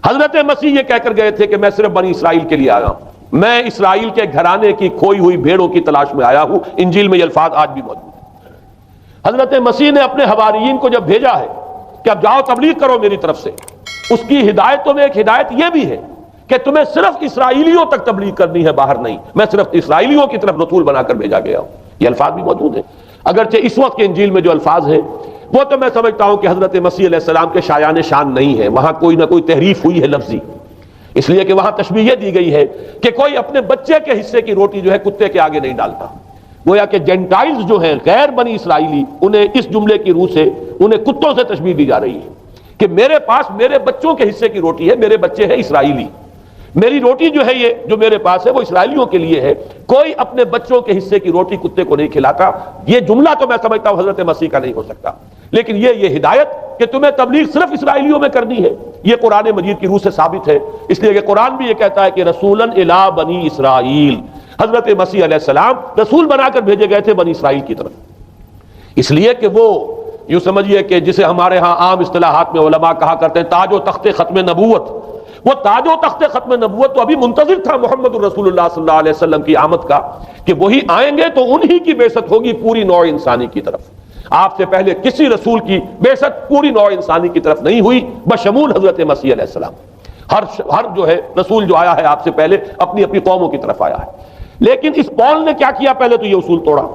حضرت مسیح یہ کہہ کر گئے تھے کہ میں صرف بنی اسرائیل کے لیے آیا ہوں. میں اسرائیل کے گھرانے کی کھوئی ہوئی بھیڑوں کی تلاش میں آیا ہوں. انجیل میں یہ الفاظ آج بھی موجود ہیں. حضرت مسیح نے اپنے حواریین کو جب بھیجا ہے کہ اب جاؤ تبلیغ کرو میری طرف سے، اس کی ہدایتوں میں ایک ہدایت یہ بھی ہے کہ تمہیں صرف اسرائیلیوں تک تبلیغ کرنی ہے، باہر نہیں. میں صرف اسرائیلیوں کی طرف رسول بنا کر بھیجا گیا ہوں. یہ الفاظ بھی موجود ہیں. اگرچہ اس وقت کے انجیل میں جو الفاظ ہیں وہ تو میں سمجھتا ہوں کہ حضرت مسیح علیہ السلام کے شایان شان نہیں ہے، وہاں کوئی نہ کوئی تحریف ہوئی ہے لفظی، اس لیے کہ وہاں تشبیہ یہ دی گئی ہے کہ کوئی اپنے بچے کے حصے کی روٹی جو ہے کتے کے آگے نہیں ڈالتا. گویا کہ جینٹائلز جو ہیں غیر بنی اسرائیلی، انہیں اس جملے کی روح سے انہیں کتوں سے تشبیہ دی جا رہی ہے کہ میرے پاس میرے بچوں کے حصے کی روٹی ہے، میرے بچے ہیں اسرائیلی، میری روٹی جو ہے یہ جو میرے پاس ہے وہ اسرائیلیوں کے لیے ہے. کوئی اپنے بچوں کے حصے کی روٹی کتے کو نہیں کھلاتا. یہ جملہ تو میں سمجھتا ہوں حضرت مسیح کا نہیں ہو سکتا، لیکن یہ ہدایت کہ تمہیں تبلیغ صرف اسرائیلیوں میں کرنی ہے یہ قرآن مجید کی روح سے ثابت ہے. اس لیے کہ قرآن بھی یہ کہتا ہے کہ رسولاً الی بنی اسرائیل، حضرت مسیح علیہ السلام رسول بنا کر بھیجے گئے تھے بنی اسرائیل کی طرف. اس لیے کہ وہ یوں سمجھیے کہ جسے ہمارے ہاں عام اصطلاحات میں علماء کہا کرتے ہیں تاج و تخت ختم نبوت، وہ تاج و تخت ختم نبوت تو ابھی منتظر تھا محمد الرسول اللہ صلی اللہ علیہ وسلم کی آمد کا کہ وہی آئیں گے تو انہی کی بعثت ہوگی پوری نوع انسانی کی طرف. آپ سے پہلے کسی رسول کی بعثت پوری نوع انسانی کی طرف نہیں ہوئی بشمول حضرت مسیح علیہ السلام. ہر جو ہے رسول جو آیا ہے آپ سے پہلے اپنی اپنی قوموں کی طرف آیا ہے. لیکن اس پول نے کیا کیا؟ پہلے تو یہ اصول توڑا.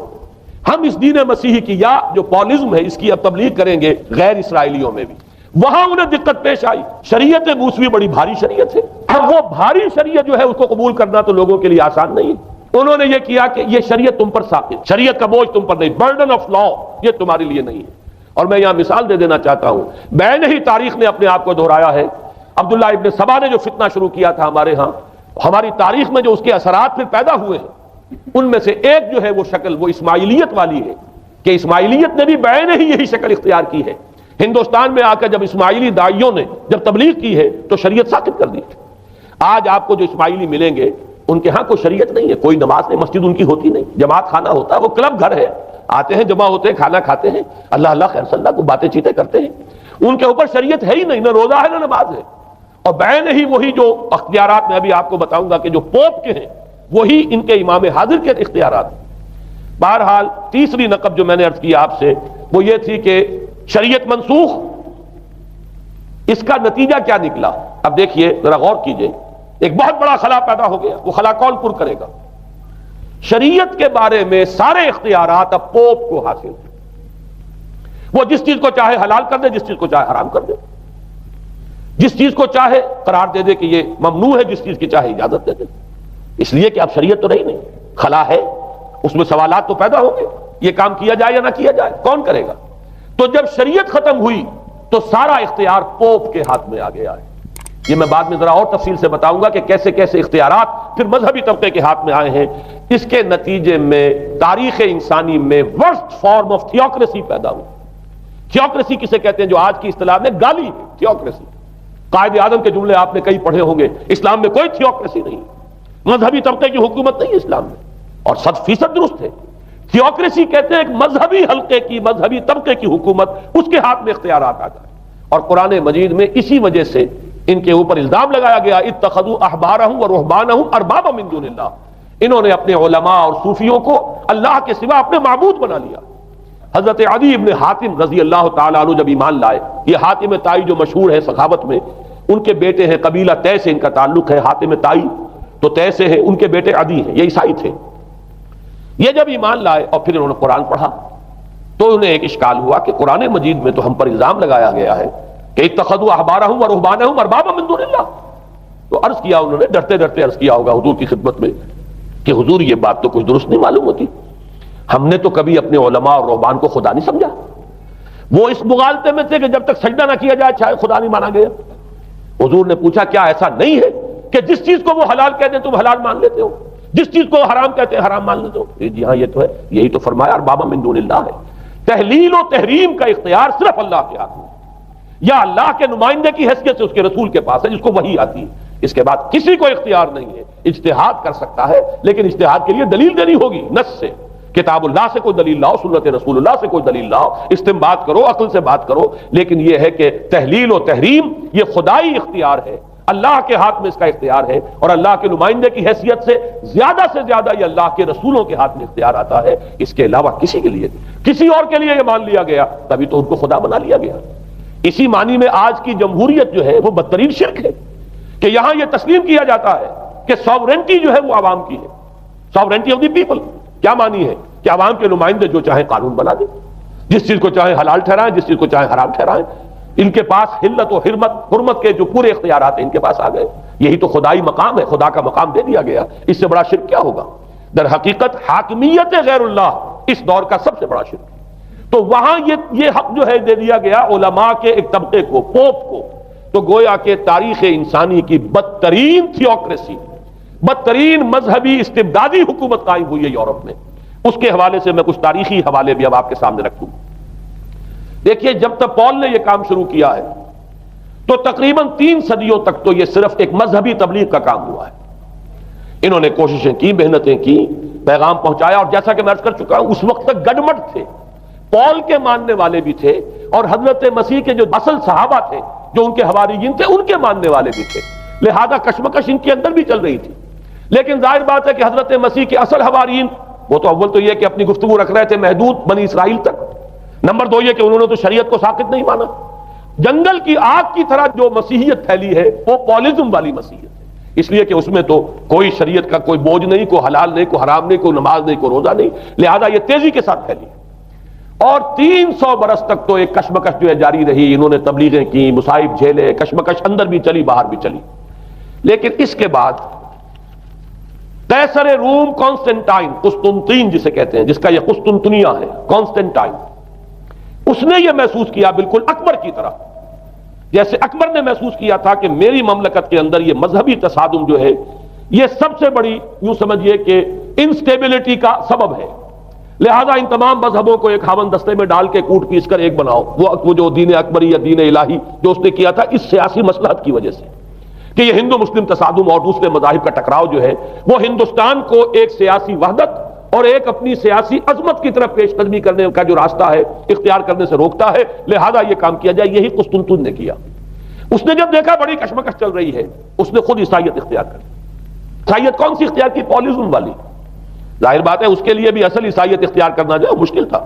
ہم اس دین مسیحی کی یا جو پولزم ہے اس کی اب تبلیغ کریں گے غیر اسرائیلیوں میں بھی. وہاں انہیں دقت پیش آئی. شریعت موسوی بڑی بھاری شریعت ہے. اب وہ بھاری شریعت جو ہے اس کو قبول کرنا تو لوگوں کے لیے آسان نہیں ہے. انہوں نے یہ کیا کہ یہ شریعت تم پر ثابت، شریعت کا بوجھ تم پر نہیں، برڈن آف لا یہ تمہارے لیے نہیں ہے. اور میں یہاں مثال دے دینا چاہتا ہوں، بین ہی تاریخ نے اپنے آپ کو دہرایا ہے. عبداللہ ابن سبا نے جو فتنہ شروع کیا تھا ہمارے ہاں، ہماری تاریخ میں جو اس کے اثرات پھر پیدا ہوئے ہیں ان میں سے ایک جو ہے وہ شکل وہ اسماعیلیت والی ہے کہ اسماعیلیت نے بھی بین ہی یہی شکل اختیار کی ہے. ہندوستان میں آ کر جب اسماعیلی داعیوں نے جب تبلیغ کی ہے تو شریعت ساقط کر دی. آج آپ کو جو اسماعیلی ملیں گے ان کے ہاں کوئی شریعت نہیں ہے، کوئی نماز نہیں، مسجد ان کی ہوتی نہیں، جماعت خانہ ہوتا ہے، وہ کلب گھر ہے، آتے ہیں جمع ہوتے ہیں کھانا کھاتے ہیں، اللہ اللہ خیر صلی اللہ کو باتیں چیتیں کرتے ہیں. ان کے اوپر شریعت ہے ہی نہیں، نہ روزہ ہے نہ نماز ہے. اور بین ہی وہی جو اختیارات میں ابھی آپ کو بتاؤں گا کہ جو پوپ کے ہیں وہی ان کے امام حاضر کے اختیارات. بہرحال تیسری نقب جو میں نے عرض کیا آپ سے وہ یہ تھی کہ شریعت منسوخ، اس کا نتیجہ کیا نکلا؟ اب دیکھیے ذرا غور کیجئے. ایک بہت بڑا خلا پیدا ہو گیا. وہ خلا کون پر کرے گا؟ شریعت کے بارے میں سارے اختیارات اب پوپ کو حاصل ہیں. وہ جس چیز کو چاہے حلال کر دے، جس چیز کو چاہے حرام کر دے، جس چیز کو چاہے قرار دے دے کہ یہ ممنوع ہے، جس چیز کی چاہے اجازت دے دے. اس لیے کہ اب شریعت تو رہی نہیں، خلا ہے، اس میں سوالات تو پیدا ہوں گے. یہ کام کیا جائے یا نہ کیا جائے، کون کرے گا؟ تو جب شریعت ختم ہوئی تو سارا اختیار پوپ کے ہاتھ میں آ گیا ہے. یہ میں بعد میں ذرا اور تفصیل سے بتاؤں گا کہ کیسے کیسے اختیارات پھر مذہبی طبقے کے ہاتھ میں آئے ہیں. اس کے نتیجے میں تاریخ انسانی میں ورسٹ فارم آف تھیوکریسی پیدا ہوئی. تھیوکریسی کسے کہتے ہیں؟ جو آج کی اصطلاح میں گالی ہے، تھیوکریسی. قائد اعظم کے جملے آپ نے کئی پڑھے ہوں گے. اسلام میں کوئی تھیوکریسی نہیں، مذہبی طبقے کی حکومت نہیں ہے اسلام میں، اور 100% درست ہے. تھیوکریسی کہتے ہیں ایک مذہبی حلقے کی، مذہبی طبقے کی حکومت، اس کے ہاتھ میں اختیارات آ جائے. اور قرآن مجید میں اسی وجہ سے ان کے اوپر الزام لگایا گیا اتخذوا احبارهم ورهبانهم اربابا من دون اللہ. انہوں نے اپنے علماء اور صوفیوں کو اللہ کے سوا اپنے معبود بنا لیا. حضرت عدی ابن حاتم رضی اللہ تعالیٰ عنہ جب ایمان لائے، یہ حاتم طائی جو مشہور ہے سخاوت میں، ان کے بیٹے ہیں، قبیلہ طے سے ان کا تعلق ہے. حاتم طائی تو طے سے ہے، ان کے بیٹے عدی ہیں، یہ عیسائی تھے. یہ جب ایمان لائے اور پھر انہوں نے قرآن پڑھا تو انہیں ایک اشکال ہوا کہ قرآن مجید میں تو ہم پر الزام لگایا گیا ہے کہ اتخذوا احبارهم ورهبانهم اربابا من دون اللہ. تو عرض کیا انہوں نے، ڈرتے ڈرتے عرض کیا ہوگا حضور کی خدمت میں کہ حضور یہ بات تو کچھ درست نہیں معلوم ہوتی، ہم نے تو کبھی اپنے علماء اور رہبان کو خدا نہیں سمجھا. وہ اس مغالطے میں تھے کہ جب تک سجدہ نہ کیا جائے چاہے خدا نہیں مانا گیا. حضور نے پوچھا کیا ایسا نہیں ہے کہ جس چیز کو وہ حلال کہتے ہیں تم حلال مان لیتے ہو، جس چیز کو حرام کہتے ہیں حرام مان لیتے ہو؟ جی ہاں یہ تو ہے، یہی تو فرمایا اربابا من دون اللہ ہے. تحلیل و تحریم کا اختیار صرف اللہ کے ہاتھ میں، یا اللہ کے نمائندے کی حیثیت سے اس کے رسول کے پاس ہے جس کو وحی آتی ہے. اس کے بعد کسی کو اختیار نہیں ہے. اجتہاد کر سکتا ہے لیکن اجتہاد کے لیے دلیل دینی ہوگی نص سے. کتاب اللہ سے کوئی دلیل لاؤ، سنت رسول اللہ سے کوئی دلیل لاؤ، استنباط کرو، عقل سے بات کرو. لیکن یہ ہے کہ تحلیل و تحریم یہ خدائی اختیار ہے، اللہ کے ہاتھ میں اس کا اختیار ہے، اور اللہ کے نمائندے کی حیثیت سے زیادہ یہ اللہ کے رسولوں کے ہاتھ میں اختیار آتا ہے، اس کے علاوہ کسی کے لیے کسی اور کے لیے یہ مان لیا گیا تبھی تو ان کو خدا بنا لیا گیا۔ اسی معنی میں آج کی جمہوریت جو ہے وہ بدترین شرک ہے کہ یہاں یہ تسلیم کیا جاتا ہے کہ سوورنٹی جو ہے وہ عوام کی ہے، سوورنٹی آف دی پیپل۔ کیا معنی ہے کہ عوام کے نمائندے جو چاہیں قانون بنا دیں، جس چیز کو چاہیں حلال ٹھہرائیں، جس چیز کو چاہیں حرام ٹھہرائیں، ان کے پاس حلت و حرمت کے جو پورے اختیارات ہیں ان کے پاس آ گئے۔ یہی تو خدائی مقام ہے، خدا کا مقام دے دیا گیا، اس سے بڑا شرک کیا ہوگا؟ در حقیقت حاکمیت غیر اللہ اس دور کا سب سے بڑا شرک ہے۔ تو وہاں یہ حق جو ہے دے دیا گیا علماء کے ایک طبقے کو، پوپ کو، تو گویا کہ تاریخ انسانی کی بدترین تھیوکریسی، بدترین مذہبی استبدادی حکومت قائم ہوئی ہے یورپ میں۔ اس کے حوالے سے میں کچھ تاریخی حوالے بھی اب آپ کے سامنے رکھوں۔ دیکھیے، جب تک پال نے یہ کام شروع کیا ہے تو تقریباً 3 صدیوں تک تو یہ صرف ایک مذہبی تبلیغ کا کام ہوا ہے۔ انہوں نے کوششیں کی، محنتیں کی، پیغام پہنچایا، اور جیسا کہ میں عرض کر چکا ہوں اس وقت تک گڈمٹ تھے، پال کے ماننے والے بھی تھے اور حضرت مسیح کے جو اصل صحابہ تھے جو ان کے حواریین تھے ان کے ماننے والے بھی تھے، لہذا کشمکش ان کے اندر بھی چل رہی تھی۔ لیکن ظاہر بات ہے کہ حضرت مسیح کے اصل حواریین وہ تو اول تو یہ کہ اپنی گفتگو رکھ رہے تھے محدود بنی اسرائیل تک، نمبر 2 یہ کہ انہوں نے تو شریعت کو ساقط نہیں مانا۔ جنگل کی آگ کی طرح جو مسیحیت پھیلی ہے وہ پالزم والی مسیحیت ہے، اس لیے کہ اس میں تو کوئی شریعت کا کوئی بوجھ نہیں، کوئی حلال نہیں، کوئی حرام نہیں، کوئی نماز نہیں، کوئی روزہ نہیں، لہذا یہ تیزی کے ساتھ پھیلی اور 300 برس تک تو ایک کشمکش جو ہے جاری رہی۔ انہوں نے تبلیغیں کی، مصائب جھیلے، کشمکش اندر بھی چلی باہر بھی چلی۔ لیکن اس کے بعد قیصر روم کانسٹنٹائن، قسطنطین جسے کہتے ہیں، جس کا یہ قسطنطنیہ ہے، کانسٹنٹائن، اس نے یہ محسوس کیا بالکل اکبر کی طرح، جیسے اکبر نے محسوس کیا تھا کہ میری مملکت کے اندر یہ مذہبی تصادم جو ہے یہ سب سے بڑی یوں سمجھیے کہ انسٹیبلٹی کا سبب ہے، لہذا ان تمام مذہبوں کو ایک ہاون دستے میں ڈال کے کوٹ پیس کر ایک بناؤ۔ وہ جو دین اکبری یا دین الہی جو اس نے کیا تھا اس سیاسی مصلحت کی وجہ سے کہ یہ ہندو مسلم تصادم اور دوسرے مذاہب کا ٹکراؤ جو ہے وہ ہندوستان کو ایک سیاسی وحدت اور ایک اپنی سیاسی عظمت کی طرف پیش قدمی کرنے کا جو راستہ ہے اختیار کرنے سے روکتا ہے، لہذا یہ کام کیا جائے۔ یہی قسطنطین نے کیا۔ اس نے جب دیکھا بڑی کشمکش چل رہی ہے اس نے خود عیسائیت اختیار کر لی۔ عیسائیت کون سی اختیار کی؟ پالزم والی۔ ظاہر بات ہے اس کے لیے بھی اصل عیسائیت اختیار کرنا جو ہے مشکل تھا،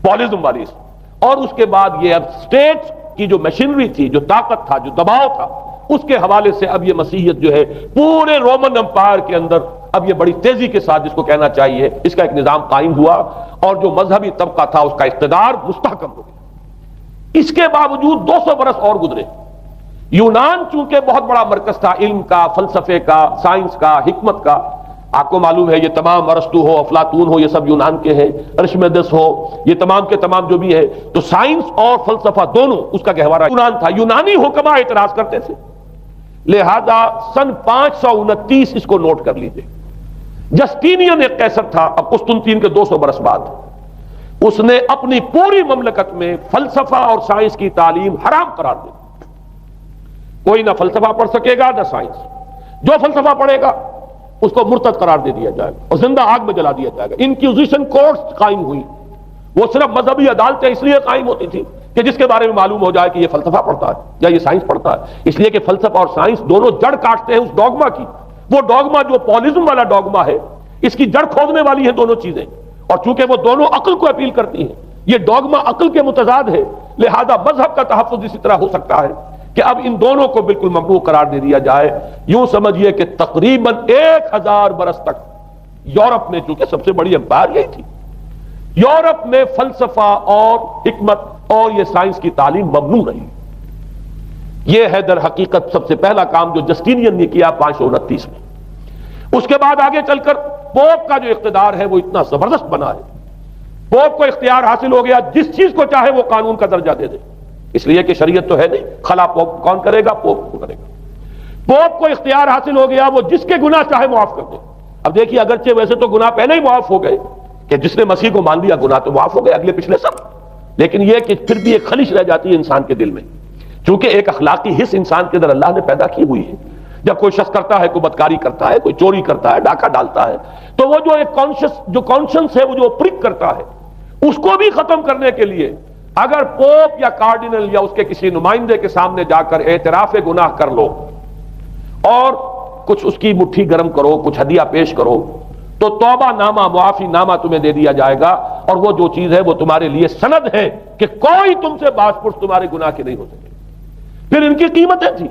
پالزم والی۔ اور اس کے بعد یہ اب اسٹیٹ کی جو مشینری تھی، جو طاقت تھا، جو دباؤ تھا، اس کے حوالے سے اب یہ مسیحیت جو ہے پورے رومن امپائر کے اندر اب یہ بڑی تیزی کے ساتھ جس کو کہنا چاہیے اس کا ایک نظام قائم ہوا اور جو مذہبی طبقہ تھا اس کا اقتدار مستحکم ہو گیا۔ اس کے باوجود 200 برس اور گزرے۔ یونان چونکہ بہت بڑا مرکز تھا علم کا، فلسفے کا، سائنس کا، حکمت کا، آپ کو معلوم ہے یہ تمام ارسطو ہو، افلاطون ہو، یہ سب یونان کے ہیں، ارشمیدس ہو، یہ تمام کے تمام جو بھی ہے، تو سائنس اور فلسفہ دونوں اس کا گہوارہ یونان تھا۔ یونانی حکماء اعتراض کرتے تھے، لہذا سن 529 اس کو نوٹ کر لیجئے، جسٹینین ایک قیصر تھا اب قسطنطین کے 200 برس بعد، اس نے اپنی پوری مملکت میں فلسفہ اور سائنس کی تعلیم حرام قرار دی۔ کوئی نہ فلسفہ پڑھ سکے گا نہ سائنس، جو فلسفہ پڑھے گا اس کو مرتد قرار دے دیا جائے گا اور زندہ آگ میں جلا دیا جائے گا۔ انکوزیشن کورٹس قائم ہوئی، وہ صرف مذہبی عدالتیں اس لیے قائم ہوتی تھی کہ جس کے بارے میں معلوم ہو جائے کہ یہ فلسفہ پڑھتا ہے یا یہ سائنس پڑھتا ہے، اس لیے کہ فلسفہ اور سائنس دونوں جڑ کاٹتے ہیں اس ڈوگما کی۔ وہ ڈوگما جو پالزم والا ڈوگما ہے اس کی جڑ کھودنے والی ہیں دونوں چیزیں، اور چونکہ وہ دونوں عقل کو اپیل کرتی ہیں، یہ ڈوگما عقل کے متضاد ہے، لہذا مذہب کا تحفظ اسی طرح ہو سکتا ہے کہ اب ان دونوں کو بالکل ممنوع قرار دے دیا جائے۔ یوں سمجھیے کہ تقریباً 1000 برس تک یورپ میں، چونکہ سب سے بڑی امپائر یہی تھی، یورپ میں فلسفہ اور حکمت اور یہ سائنس کی تعلیم ممنوع رہی۔ یہ ہے در حقیقت سب سے پہلا کام جو جسٹینین نے کیا 529 میں۔ اس کے بعد آگے چل کر پوپ کا جو اقتدار ہے وہ اتنا زبردست بنا ہے، پوپ کو اختیار حاصل ہو گیا جس چیز کو چاہے وہ قانون کا درجہ دے دے، اس لیے کہ شریعت تو ہے نہیں، خلا پوپ کون کرے گا؟ پوپ کو کرے گا۔ پوپ کو اختیار حاصل ہو گیا وہ جس کے گناہ چاہے معاف کر دے۔ اب دیکھیے اگرچہ ویسے تو گناہ پہلے ہی معاف ہو گئے کہ جس نے مسیح کو مان لیا گناہ تو معاف ہو گئے اگلے پچھلے سب، لیکن یہ کہ پھر بھی ایک خلش رہ جاتی ہے انسان کے دل میں، چونکہ ایک اخلاقی حص انسان کے اندر اللہ نے پیدا کی ہوئی ہے۔ جب کوئی شخص کرتا ہے، کوئی بدکاری کرتا ہے، کوئی چوری کرتا ہے، ڈاکہ ڈالتا ہے، تو وہ جو ایک کانشنس ہے وہ جو پرک کرتا ہے، اس کو بھی ختم کرنے کے لیے اگر پوپ یا کارڈینل یا اس کے کسی نمائندے کے سامنے جا کر اعتراف گناہ کر لو اور کچھ اس کی مٹھی گرم کرو، کچھ ہدیہ پیش کرو، تو توبہ نامہ، معافی نامہ تمہیں دے دیا جائے گا، اور وہ جو چیز ہے وہ تمہارے لیے سند ہے کہ کوئی تم سے باز پرس تمہارے گناہ کے نہیں ہو سکے۔ پھر ان کی قیمتیں تھیں،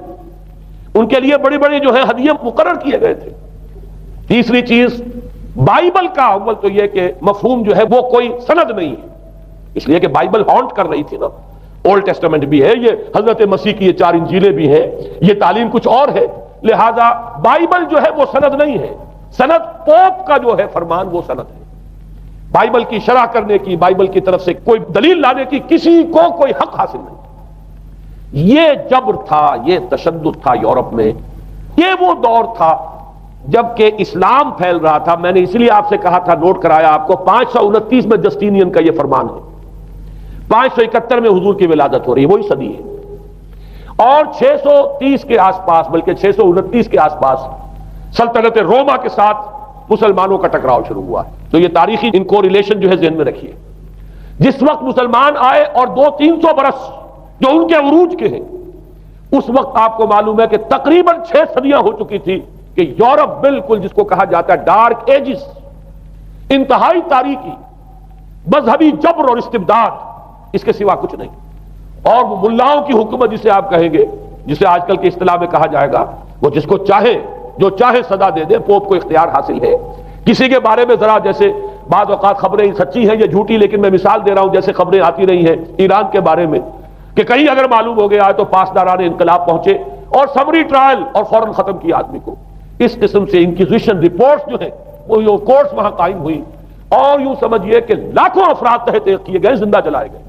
ان کے لیے بڑی بڑی جو ہے ہدیے مقرر کیے گئے تھے۔ تیسری چیز، بائبل کا اول تو یہ کہ مفہوم جو ہے وہ کوئی سند نہیں ہے، اس لیے کہ بائبل ہانٹ کر رہی تھی نا، اولڈ ٹیسٹمنٹ بھی ہے، یہ حضرت مسیح کی یہ 4 انجیلیں بھی ہیں، یہ تعلیم کچھ اور ہے، لہذا بائبل جو ہے وہ سند نہیں ہے، سند پوپ کا جو ہے فرمان وہ سند ہے۔ بائبل کی شرح کرنے کی، بائبل کی طرف سے کوئی دلیل لانے کی کسی کو کوئی حق حاصل نہیں۔ یہ جبر تھا، یہ تشدد تھا یورپ میں، یہ وہ دور تھا جبکہ اسلام پھیل رہا تھا۔ میں نے اس لیے آپ سے کہا تھا، نوٹ کرایا آپ کو، 529 میں جسٹینین کا یہ فرمان ہے، 571 میں حضور کی ولادت ہو رہی ہے، وہی صدی ہے، اور 630 کے آس پاس، بلکہ 629 کے آس پاس سلطنت روما کے ساتھ مسلمانوں کا ٹکراؤ شروع ہوا ہے۔ تو یہ تاریخی ان کو ریلیشن جو ہے ذہن میں رکھیے۔ جس وقت مسلمان آئے اور 200-300 برس جو ان کے عروج کے ہیں، اس وقت آپ کو معلوم ہے کہ تقریباً 6 صدیاں ہو چکی تھی کہ یورپ بالکل جس کو کہا جاتا ہے ڈارک ایجز، انتہائی تاریکی، مذہبی جبر اور استبداد، اس کے سوا کچھ نہیں، اور وہ ملاؤں کی حکومت جسے آپ کہیں گے، جسے آج کل کی اصطلاح میں کہا جائے گا، وہ جس کو چاہے جو چاہے سزا دے دے، پوپ کو اختیار حاصل ہے۔ کسی کے بارے میں ذرا جیسے بعض اوقات خبریں سچی ہیں یا جھوٹی، لیکن میں مثال دے رہا ہوں جیسے خبریں آتی رہی ہیں ایران کے بارے میں کہ کہیں اگر معلوم ہو گیا ہے تو پاسداران انقلاب پہنچے اور سمری ٹرائل اور فوراً ختم کیا آدمی کو۔ اس قسم سے انکوزیشن رپورٹس جو ہیں وہ کورٹس وہاں قائم ہوئی، اور یوں سمجھیے کہ لاکھوں افراد تحت کیے گئے، زندہ جلائے گئے۔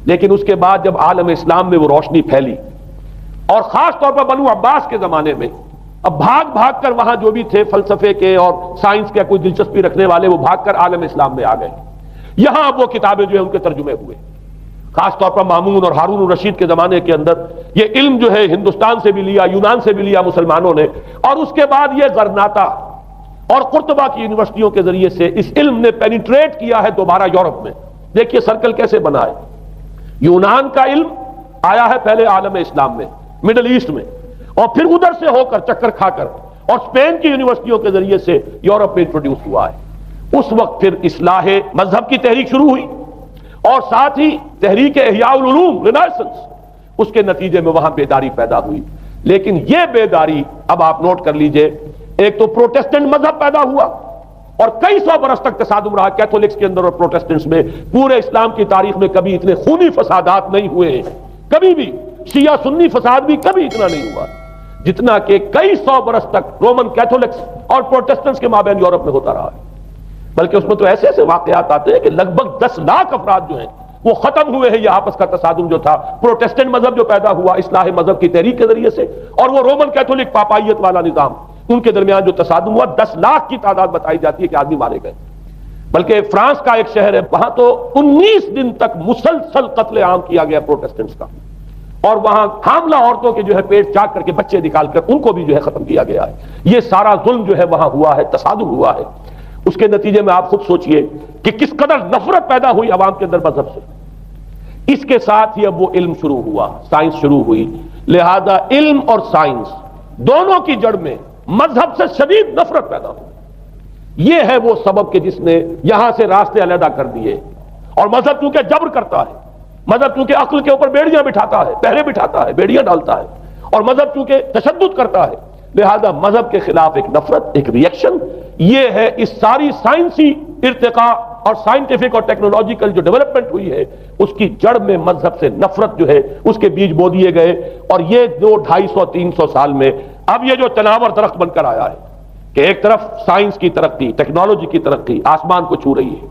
لیکن اس کے بعد جب عالم اسلام میں وہ روشنی پھیلی، اور خاص طور پر بنو عباس کے زمانے میں، اب بھاگ بھاگ کر وہاں جو بھی تھے فلسفے کے اور سائنس کے کوئی دلچسپی رکھنے والے، وہ بھاگ کر عالم اسلام میں آ گئے۔ یہاں اب وہ کتابیں جو ہیں ان کے ترجمے ہوئے، خاص طور پر مامون اور ہارون الرشید کے زمانے کے اندر یہ علم جو ہے ہندوستان سے بھی لیا، یونان سے بھی لیا مسلمانوں نے، اور اس کے بعد یہ غرناطہ اور قرطبہ کی یونیورسٹیوں کے ذریعے سے اس علم نے پینیٹریٹ کیا ہے دوبارہ یورپ میں۔ دیکھیے سرکل کیسے بنا ہے، یونان کا علم آیا ہے پہلے عالم اسلام میں، مڈل ایسٹ میں، اور پھر ادھر سے ہو کر چکر کھا کر اور اسپین کی یونیورسٹیوں کے ذریعے سے یورپ میں انٹروڈیوس ہوا ہے۔ اس وقت پھر اصلاح مذہب کی تحریک شروع ہوئی، اور ساتھ ہی تحریک احیاء العلوم، رینیسنس، اس کے نتیجے میں وہاں بیداری پیدا ہوئی۔ لیکن یہ بیداری اب آپ نوٹ کر لیجئے، ایک تو پروٹیسٹنٹ مذہب پیدا ہوا، اور کئی سو برس تک تصادم رہا کیتھولکس کے اندر اور پروٹیسٹنٹس میں۔ پورے اسلام کی تاریخ میں کبھی اتنے خونی فسادات نہیں ہوئے ہیں، کبھی بھی شیعہ سنی فساد بھی کبھی اتنا نہیں ہوا جتنا کہ کئی سو برس تک رومن کیتھولکس اور پروٹیسٹنٹس کے مابین یورپ میں ہوتا رہا ہے۔ بلکہ اس میں تو ایسے ایسے واقعات آتے ہیں کہ لگ بھگ 10 لاکھ افراد جو ہیں وہ ختم ہوئے ہیں۔ یہ آپس کا تصادم جو تھا، پروٹیسٹنٹ مذہب جو پیدا ہوا اصلاح مذہب کی تحریک کے ذریعے سے، اور وہ رومن کیتھولک پاپائیت والا نظام، ان کے درمیان جو تصادم ہوا، 10 لاکھ کی تعداد بتائی جاتی ہے کہ آدمی مارے گئے۔ بلکہ فرانس کا ایک شہر ہے، وہاں تو 19 دن تک مسلسل قتل عام کیا گیا پروٹیسٹنٹس کا، اور وہاں حاملہ عورتوں کے جو ہے پیٹ چاک کر کے بچے نکال کر ان کو بھی جو ہے ختم کیا گیا ہے۔ یہ سارا ظلم جو ہے وہاں ہوا ہے، تصادم ہوا ہے۔ اس کے نتیجے میں آپ خود سوچئے کہ کس قدر نفرت پیدا ہوئی عوام کے اندر مذہب سے۔ اس کے ساتھ ہی اب وہ علم شروع ہوا، سائنس شروع ہوئی، لہذا علم اور سائنس دونوں کی جڑ میں مذہب سے شدید نفرت پیدا ہوئی۔ یہ ہے وہ سبب کہ جس نے یہاں سے راستے علیحدہ کر دیے، اور مذہب چونکہ جبر کرتا ہے، مذہب چونکہ عقل کے اوپر بیڑیاں بٹھاتا ہے، پہرے بٹھاتا ہے، بیڑیاں ڈالتا ہے، اور مذہب چونکہ تشدد کرتا ہے، لہذا مذہب کے خلاف ایک نفرت، ایک ریئیکشن، یہ ہے اس ساری سائنسی ارتقاء اور سائنٹیفک اور ٹیکنالوجیکل جو ڈیولپمنٹ ہوئی ہے، اس کی جڑ میں مذہب سے نفرت جو ہے اس کے بیج بو دیے گئے۔ اور یہ 200-250-300 سال میں اب یہ جو تناور درخت بن کر آیا ہے کہ ایک طرف سائنس کی ترقی، ٹیکنالوجی کی ترقی آسمان کو چھو رہی ہے،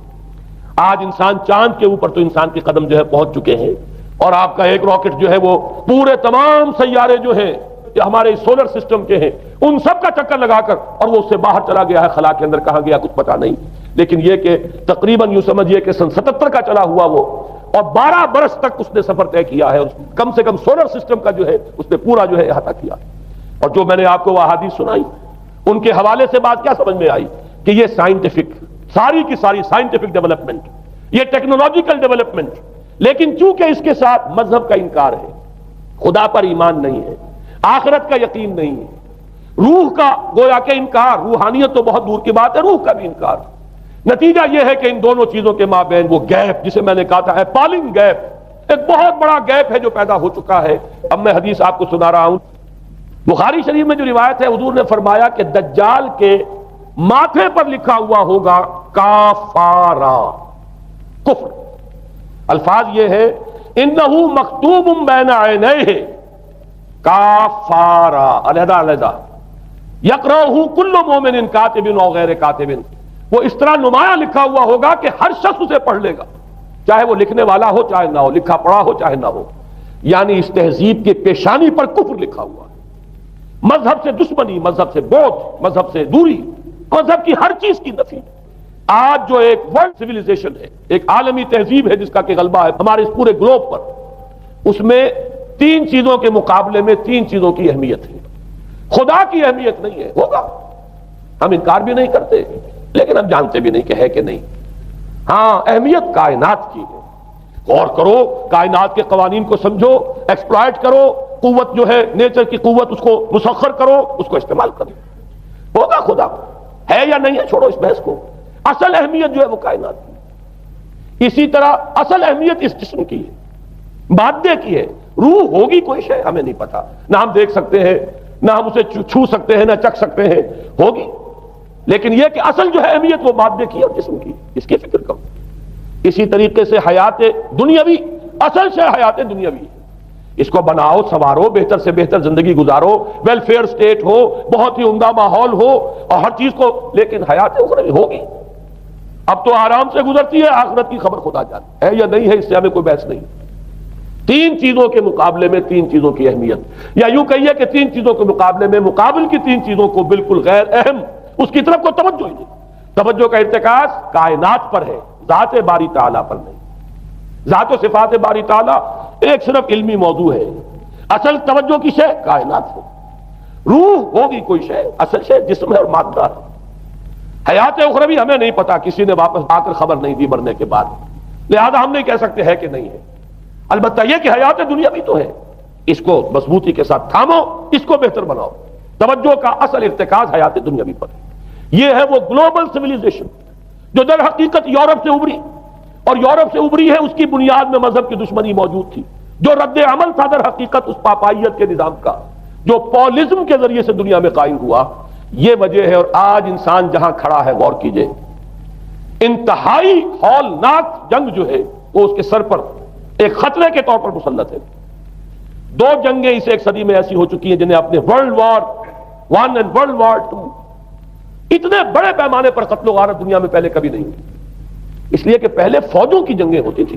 آج انسان چاند کے اوپر تو انسان کے قدم جو ہے پہنچ چکے ہیں، اور آپ کا ایک راکٹ جو ہے وہ پورے تمام سیارے جو ہیں ہمارے سولر سسٹم کے ہیں ان سب کا چکر لگا کر، اور وہ اس سے باہر چلا گیا ہے، خلا کے اندر کہاں گیا کچھ پتا نہیں۔ لیکن یہ کہ تقریباً یوں سمجھیے کہ سن 77 کا چلا ہوا وہ، اور 12 برس تک اس نے سفر طے کیا ہے، اور کم سے کم سولر سسٹم کا جو ہے اس نے پورا جو ہے احاطہ کیا۔ اور جو میں نے آپ کو وہ احادیث سنائی، ان کے حوالے سے بات کیا سمجھ میں آئی کہ یہ سائنٹیفک، ساری کی ساری سائنٹیفک ڈیولپمنٹ، یہ ٹیکنالوجیکل ڈیولپمنٹ، لیکن چونکہ اس کے ساتھ مذہب کا انکار ہے، خدا پر ایمان نہیں ہے، آخرت کا یقین نہیں ہے، روح کا گویا کہ انکار، روحانیت تو بہت دور کی بات ہے، روح کا بھی انکار۔ نتیجہ یہ ہے کہ ان دونوں چیزوں کے مابین وہ گیپ جسے میں نے کہا تھا ایپالنگ گیپ، ایک بہت بڑا گیپ ہے جو پیدا ہو چکا ہے۔ اب میں حدیث آپ کو سنا رہا ہوں، بخاری شریف میں جو روایت ہے، حضور نے فرمایا کہ دجال کے ماتھے پر لکھا ہوا ہوگا کافارا، کفر۔ الفاظ یہ ہے انہو مکتوب بین عینیہ کافارا، علیحدہ علیحدہ، یقرأہ کل مومن کاتب او غیر کاتب، وہ اس طرح نمایاں لکھا ہوا ہوگا کہ ہر شخص اسے پڑھ لے گا، چاہے وہ لکھنے والا ہو چاہے نہ ہو، لکھا پڑھا ہو چاہے نہ ہو۔ یعنی اس تہذیب کی پیشانی پر کفر لکھا ہوا ہے، مذہب سے دشمنی، مذہب سے بودھ، مذہب سے دوری، مذہب کی ہر چیز کی نفی۔ آج جو ایک ورلڈ سویلائزیشن ہے، ایک عالمی تہذیب ہے جس کا کہ غلبہ ہے ہمارے اس پورے گلوب پر، اس میں تین چیزوں کے مقابلے میں تین چیزوں کی اہمیت ہے۔ خدا کی اہمیت نہیں ہے، ہوگا، ہم انکار بھی نہیں کرتے، لیکن ہم جانتے بھی نہیں کہ ہے کہ نہیں۔ ہاں، اہمیت کائنات کی ہے، غور کرو، کائنات کے قوانین کو سمجھو، ایکسپلائٹ کرو، قوت جو ہے نیچر کی قوت اس کو مسخر کرو، اس کو استعمال کرو، ہوگا خدا ہے یا نہیں ہے، چھوڑو اس بحث کو۔ اصل اہمیت جو ہے وہ کائنات کی۔ اسی طرح اصل اہمیت اس جسم کی ہے، مادے کی ہے۔ روح ہوگی کوئی شے ہمیں نہیں پتا، نہ ہم دیکھ سکتے ہیں، نہ ہم اسے چھو سکتے ہیں، نہ چکھ سکتے ہیں، ہوگی، لیکن یہ کہ اصل جو ہے اہمیت وہ مادے کی اور جسم کی، اس کی فکر کرو۔ اسی طریقے سے حیات دنیاوی، اصل شے حیات دنیاوی، اس کو بناؤ، سنوارو، بہتر سے بہتر زندگی گزارو، ویلفیئر سٹیٹ ہو، بہت ہی عمدہ ماحول ہو اور ہر چیز کو، لیکن حیات اخروی ہوگی، اب تو آرام سے گزرتی ہے، آخرت کی خبر خدا جانتا ہے یا نہیں ہے، اس سے ہمیں کوئی بحث نہیں۔ تین چیزوں کے مقابلے میں تین چیزوں کی اہمیت، یا یوں کہیے کہ تین چیزوں کے مقابلے میں مقابل کی تین چیزوں کو بالکل غیر اہم، اس کی طرف کوئی توجہ ہی نہیں۔ توجہ کا ارتکاز کائنات پر ہے، ذات باری تعالیٰ پر نہیں۔ ذات و صفات باری تعالیٰ ایک صرف علمی موضوع ہے، اصل توجہ کی شے کائنات ہے۔ روح ہوگی کوئی شے، اصل شے جسم ہے اور مادہ ہے۔ حیات اخروی ہمیں نہیں پتا، کسی نے واپس آ کر خبر نہیں دی مرنے کے بعد، لہذا ہم نہیں کہہ سکتے ہے کہ نہیں ہے۔ البتہ یہ کہ حیات دنیا بھی تو ہے، اس کو مضبوطی کے ساتھ تھامو، اس کو بہتر بناؤ۔ توجہ کا اصل ارتکاز حیات دنیاوی پر ہے۔ یہ ہے وہ گلوبل سویلائزیشن جو در حقیقت یورپ سے ابھری، اور یورپ سے ابھری ہے، اس کی بنیاد میں مذہب کی دشمنی موجود تھی۔ جو رد عمل تھا در حقیقت اس پاپائیت کے نظام کا، جو پولزم کے ذریعے سے دنیا میں قائم ہوا، یہ وجہ ہے۔ اور آج انسان جہاں کھڑا ہے، غور کیجئے، انتہائی ہولناک جنگ جو ہے وہ اس کے سر پر ایک خطرے کے طور پر مسلط ہے۔ دو جنگیں اس ایک صدی میں ایسی ہو چکی ہیں جنہیں اپنے ورلڈ وار 1 اور ورلڈ وار 2، اتنے بڑے پیمانے پر قتل و غارت دنیا میں پہلے کبھی نہیں ہوئی، اس لیے کہ پہلے فوجوں کی جنگیں ہوتی تھی،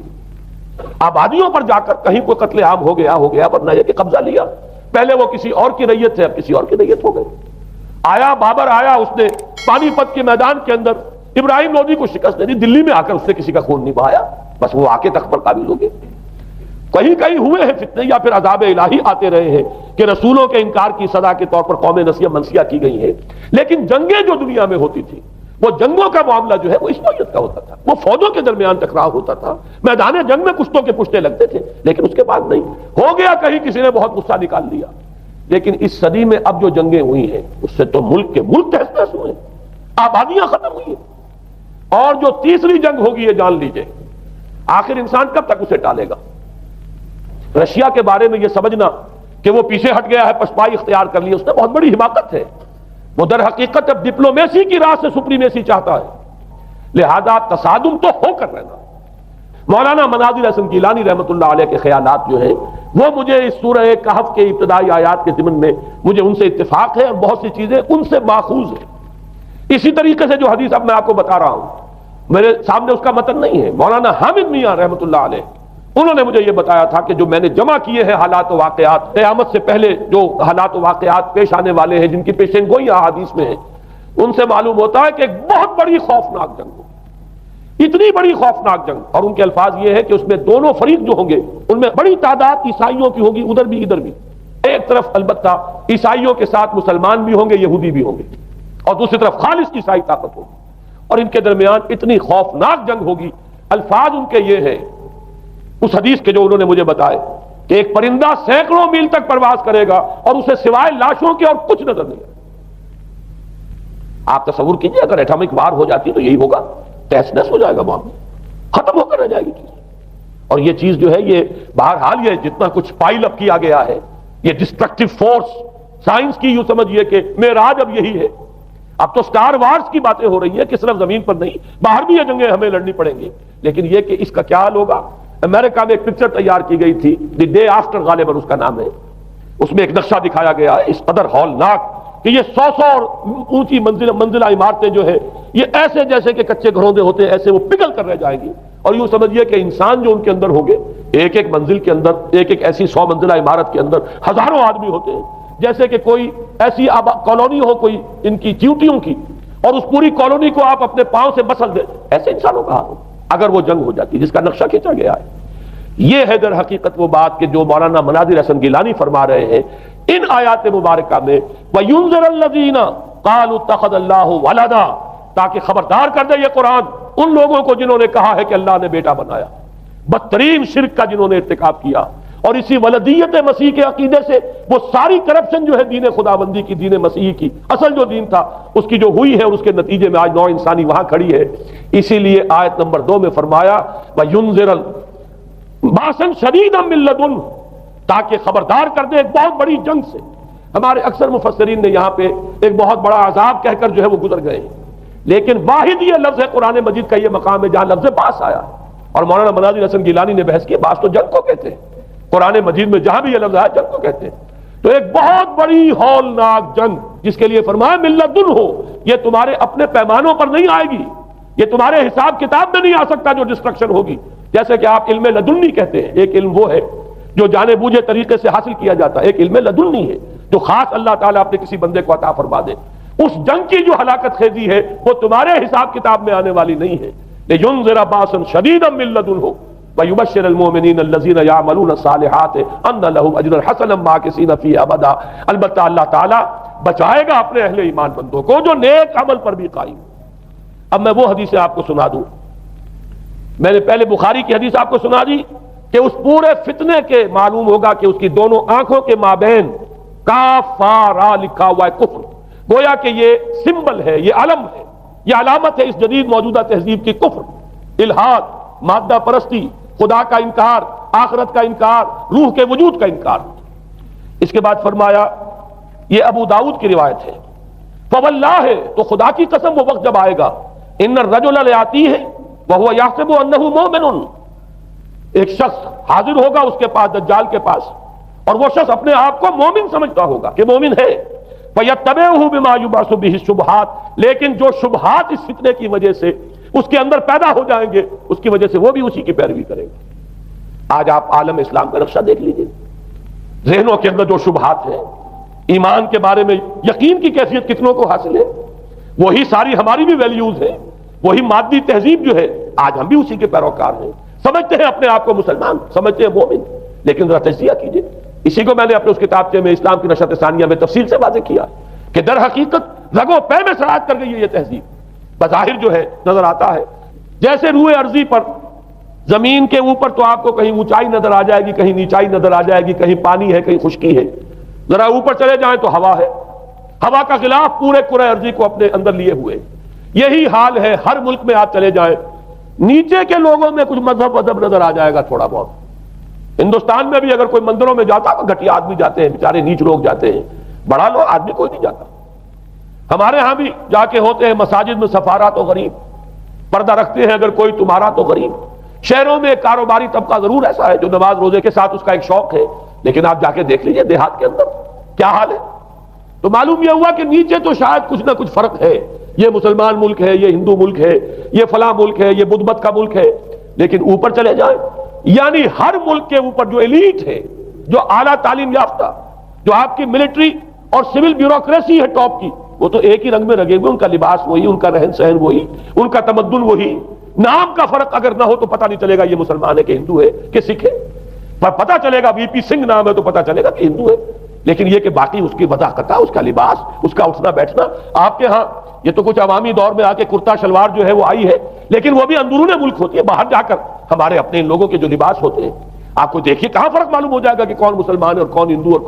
آبادیوں پر جا کر کہیں کوئی قتل عام ہو گیا، ورنہ یہ کہ قبضہ لیا، پہلے وہ کسی اور کی ریت تھے، اب کسی اور کی ریت ہو گئے۔ آیا بابر آیا، اس نے پانی پت کے میدان کے اندر ابراہیم لودھی کو شکست دے دی، دلی میں آ کر اس نے کسی کا خون نہیں بہایا، بس وہ آ کے تخت پر قابل ہو گئے۔ کہیں کہیں ہوئے ہیں فتنے یا پھر عذاب الہی آتے رہے ہیں کہ رسولوں کے انکار کی سزا کے طور پر قومیں نسیہ منسیہ کی گئی ہیں، لیکن جنگیں جو دنیا میں ہوتی تھی، وہ جنگوں کا معاملہ جو ہے وہ اس نوعیت کا ہوتا تھا، وہ فوجوں کے درمیان ٹکراؤ ہوتا تھا، میدان جنگ میں کشتوں کے پشتے لگتے تھے، لیکن اس کے بعد نہیں ہو گیا، کہیں کسی نے بہت غصہ نکال لیا۔ لیکن اس صدی میں اب جو جنگیں ہوئی ہیں اس سے تو ملک کے ملک تہس نہس ہوئے، آبادیاں ختم ہوئی ہیں، اور جو تیسری جنگ ہوگی یہ جان لیجئے، آخر انسان کب تک اسے ٹالے گا؟ رشیا کے بارے میں یہ سمجھنا کہ وہ پیچھے ہٹ گیا ہے، پشپائی اختیار کر لی، اس نے بہت بڑی حماقت ہے۔ وہ در حقیقت اب ڈپلومیسی کی راہ سے سپریمیسی چاہتا ہے، لہذا تصادم تو ہو کر رہنا۔ مولانا مناظر حسن گیلانی رحمۃ اللہ علیہ کے خیالات جو ہیں وہ مجھے اس سورہ کہف کے ابتدائی آیات کے ضمن میں مجھے ان سے اتفاق ہے، اور بہت سی چیزیں ان سے ماخوذ ہیں۔ اسی طریقے سے جو حدیث اب میں آپ کو بتا رہا ہوں، میرے سامنے اس کا متن نہیں ہے، مولانا حامد میاں رحمۃ اللہ علیہ انہوں نے مجھے یہ بتایا تھا کہ جو میں نے جمع کیے ہیں حالات و واقعات، قیامت سے پہلے جو حالات و واقعات پیش آنے والے ہیں، جن کی پیشین گوئی احادیث میں ہے، ان سے معلوم ہوتا ہے کہ ایک بہت بڑی خوفناک جنگ ہو، اتنی بڑی خوفناک جنگ۔ اور ان کے الفاظ یہ ہے کہ اس میں دونوں فریق جو ہوں گے ان میں بڑی تعداد عیسائیوں کی ہوگی، ادھر بھی ادھر بھی، ایک طرف البتہ عیسائیوں کے ساتھ مسلمان بھی ہوں گے، یہودی بھی ہوں گے، اور دوسری طرف خالص عیسائی طاقت ہوگی، اور ان کے درمیان اتنی خوفناک جنگ ہوگی۔ الفاظ ان کے یہ ہے اس حدیث کے جو انہوں نے مجھے بتائے کہ ایک پرندہ سینکڑوں میل تک پرواز کرے گا اور اسے سوائے لاشوں کے اور کچھ نظر نہیں آئے، آپ تصور کیجئے اگر ایٹمک وار ہو جاتی تو یہی ہوگا، تہس نہس ہو جائے گا، معاملہ ختم ہو کر رہ جائے گی چیز۔ اور یہ چیز جو ہے یہ بہرحال یہ جتنا کچھ پائل اپ کیا گیا ہے، یہ ڈسٹرکٹیو فورس سائنس کی یوں سمجھیے کہ معراج اب یہی ہے۔ اب تو سٹار وارز کی باتیں ہو رہی ہیں کہ صرف زمین پر نہیں، باہر بھی یہ جنگیں ہمیں لڑنی پڑیں گی، لیکن یہ کہ اس کا کیا حال ہوگا۔ امریکہ میں ایک پکچر تیار کی گئی تھی، دی ڈے آفٹر غالباً اس کا نام ہے، اس میں ایک نقشہ دکھایا گیا ہے اس قدر ہولناک کہ یہ 100 اونچی منزلہ عمارتیں جو ہے یہ ایسے جیسے کہ کچے گھروندے ہوتے ہیں، ایسے وہ پگھل کر رہ جائیں گی، اور یوں سمجھیے کہ انسان جو ان کے اندر ہوں گے، ایک ایک منزل کے اندر، ایک ایک ایسی 100 منزلہ عمارت کے اندر ہزاروں آدمی ہوتے ہیں، جیسے کہ کوئی ایسی کالونی ہو کوئی ان کی چیوٹیوں کی، اور اس پوری کالونی کو آپ اپنے پاؤں سے مسل دیں، ایسے انسانوں کا حال ہو اگر وہ جنگ ہو جاتی جس کا نقشہ کھینچا گیا ہے۔ یہ ہے در حقیقت وہ بات کہ جو مولانا مناظر حسن گیلانی فرما رہے ہیں ان آیات مبارکہ میں، وَيُنذِرَ الَّذِينَ قَالُوا اتَّخَذَ اللَّهُ وَلَدًا، تاکہ خبردار کر دے یہ قرآن ان لوگوں کو جنہوں نے کہا ہے کہ اللہ نے بیٹا بنایا، بدترین شرک کا جنہوں نے ارتکاب کیا، اور اسی ولدیت مسیح کے عقیدے سے وہ ساری کرپشن جو ہے دین خداوندی کی، دین مسیح کی اصل جو دین تھا اس کی جو ہوئی ہے، اور اس کے نتیجے میں آج نوع انسانی وہاں کھڑی ہے۔ اسی لیے آیت نمبر 2 میں فرمایا وَيُنذِرَ بَأْسًا شَدِيدًا مِّن لَّدُنْهُ، تاکہ خبردار کر دے ایک بہت بڑی جنگ سے۔ ہمارے اکثر مفسرین نے یہاں پہ ایک بہت بڑا عذاب کہہ کر جو ہے وہ گزر گئے ہیں، لیکن واحد یہ لفظ ہے قرآن مجید کا یہ مقام ہے جہاں لفظ باس آیا ہے، اور مولانا مناظر حسن گیلانی نے بحث کی باس تو جنگ کو کہتے ہیں، قرآن مجید میں جہاں بھی یہ لفظ آیا جنگ کو کہتے ہیں۔ تو ایک بہت بڑی ہولناک جنگ جس کے لیے فرمایا من لدن ہو، یہ تمہارے اپنے پیمانوں پر نہیں آئے گی، یہ تمہارے حساب کتاب میں نہیں آ سکتا جو ڈسٹرکشن ہوگی۔ جیسے کہ آپ علم لدنی کہتے ہیں، ایک علم وہ ہے جو جانے بوجھے طریقے سے حاصل کیا جاتا ہے، ایک علم لدنی ہے جو خاص اللہ تعالیٰ اپنے کسی بندے کو عطا فرما دے۔ اس جنگ کی جو ہلاکت خیزی ہے وہ تمہارے حساب کتاب میں آنے والی نہیں ہے۔ لِيُنذِرَ بَأْسًا شَدِيدًا مِّن لَّدُنْهُ وَيُبَشِّرَ الْمُؤْمِنِينَ الَّذِينَ يَعْمَلُونَ الصَّالِحَاتِ أَنَّ لَهُمْ أَجْرًا حَسَنًا مَّاكِثِينَ فِيهِ أَبَدًا۔ البتہ اللہ تعالیٰ بچائے گا اپنے اہل ایمان بندوں کو جو نیک عمل پر بھی قائم۔ اب میں وہ حدیث آپ کو سنا دوں، میں نے پہلے بخاری کی حدیث آپ کو سنا دی کہ اس پورے فتنے کے معلوم ہوگا کہ اس کی دونوں آنکھوں کے مابین کافارا لکھا ہوا ہے، کفر، گویا کہ یہ سمبل ہے، یہ علم ہے، یہ علامت ہے اس جدید موجودہ تہذیب کی، کفر، الحاد، مادہ پرستی، خدا کا انکار، آخرت کا انکار، روح کے وجود کا انکار۔ اس کے بعد فرمایا، یہ ابو داؤد کی روایت ہے، فواللہ، تو خدا کی قسم وہ وقت جب آئے گا، ان الرجل لیاتیہ وہو یحسب انہ مومن، ایک شخص حاضر ہوگا اس کے پاس، دجال کے پاس، اور وہ شخص اپنے آپ کو مومن سمجھتا ہوگا کہ مومن ہے، فَيَتَّبِعُهُ بِمَا يُبْعَثُ بِهِ الشُّبْهَاتِ، لیکن جو شبہات اس فتنے کی وجہ سے اس کے اندر پیدا ہو جائیں گے اس کی وجہ سے وہ بھی اسی کی پیروی کرے گا۔ آج آپ عالم اسلام کا نقشہ دیکھ لیجئے، ذہنوں کے اندر جو شبہات ہیں، ایمان کے بارے میں یقین کی کیفیت کتنوں کو حاصل ہے، وہی ساری ہماری بھی ویلیوز ہیں، وہی مادی تہذیب جو ہے آج ہم بھی اسی کے پیروکار ہیں، سمجھتے ہیں اپنے آپ کو مسلمان، سمجھتے ہیں مومن، لیکن ذرا تجزیہ کیجئے۔ اسی کو میں نے اپنے اس کتابچے میں اسلام کی نشرت ثانیہ میں تفصیل سے واضح کیا کہ در حقیقت رگوں پے میں سرایت کر گئی ہے یہ تہذیب، بظاہر جو ہے نظر آتا ہے جیسے روئے ارضی پر، زمین کے اوپر تو آپ کو کہیں اونچائی نظر آ جائے گی، کہیں نیچائی نظر آ جائے گی، کہیں پانی ہے کہیں خشکی ہے، ذرا اوپر چلے جائیں تو ہوا ہے، ہوا کا غلاف پورے کرۂ ارضی کو اپنے اندر لیے ہوئے۔ یہی حال ہے ہر ملک میں، آپ چلے جائیں نیچے کے لوگوں میں کچھ مذہب نظر آ جائے گا تھوڑا بہت۔ ہندوستان میں بھی اگر کوئی مندروں میں جاتا تو گھٹیا آدمی جاتے ہیں، بیچارے نیچ لوگ جاتے ہیں، بڑا لوگ آدمی کوئی نہیں جاتا۔ ہمارے ہاں بھی جا کے ہوتے ہیں مساجد میں سفارا تو غریب، پردہ رکھتے ہیں اگر کوئی تمہارا تو غریب۔ شہروں میں کاروباری طبقہ ضرور ایسا ہے جو نماز روزے کے ساتھ اس کا ایک شوق ہے، لیکن آپ جا کے دیکھ لیجئے دیہات کے اندر کیا حال ہے۔ تو معلوم یہ ہوا کہ نیچے تو شاید کچھ نہ کچھ فرق ہے، یہ مسلمان ملک ہے، یہ ہندو ملک ہے، یہ فلاں ملک ہے، یہ بدھ مت کا ملک ہے، لیکن اوپر چلے جائیں یعنی ہر ملک کے اوپر جو ایلیٹ ہے، جو اعلیٰ تعلیم یافتہ، جو آپ کی ملٹری اور سول بیوروکریسی ہے ٹاپ کی، وہ تو ایک ہی رنگ میں رگے ہوئے، ان کا لباس وہی، ان کا رہن سہن وہی، ان کا تمدن وہی، نام کا فرق اگر نہ ہو تو پتہ نہیں چلے گا یہ مسلمان ہے کہ ہندو ہے کہ سکھ ہے، پر پتہ چلے گا وی پی سنگھ نام ہے تو پتہ چلے گا کہ ہندو ہے، لیکن یہ کہ باقی اس کی وضاحت، اس کا لباس، اس کا اٹھنا بیٹھنا، آپ کے ہاں یہ تو کچھ عوامی دور میں آ کے کرتا شلوار جو ہے وہ آئی ہے، لیکن وہ بھی اندرون ملک ہوتی ہے، باہر جا کر ہمارے اپنے ان لوگوں کے جو لباس ہوتے ہیں، آپ کو دیکھیے کہاں فرق معلوم ہو جائے گا کہ کون مسلمان ہے اور کون ہندو اور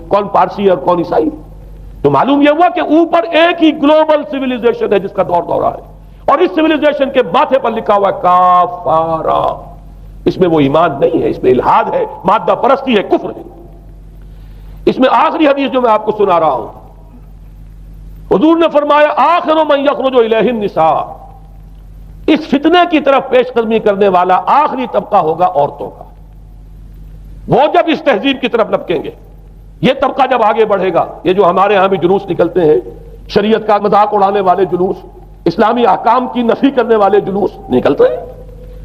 کون پارسی ہے اور کون عیسائی۔ تو معلوم یہ ہوا کہ اوپر ایک ہی گلوبل سیویلائزیشن ہے جس کا دور دورہ ہے، اور اس سیویلائزیشن کے ماتھے پر لکھا ہوا ہے کافارا. اس میں وہ ایمان نہیں ہے، اس میں الحاد ہے، مادہ پرستی ہے، کفر ہے. اس میں آخری حدیث جو میں آپ کو سنا رہا ہوں، حضور نے فرمایا آخر من یخرج الیہ النساء، اس فتنے کی طرف پیش قدمی کرنے والا آخری طبقہ ہوگا عورتوں کا. وہ جب اس تہذیب کی طرف لپکیں گے، یہ طبقہ جب آگے بڑھے گا، یہ جو ہمارے ہاں بھی جلوس نکلتے ہیں، شریعت کا مذاق اڑانے والے جلوس، اسلامی احکام کی نفی کرنے والے جلوس نکلتے ہیں،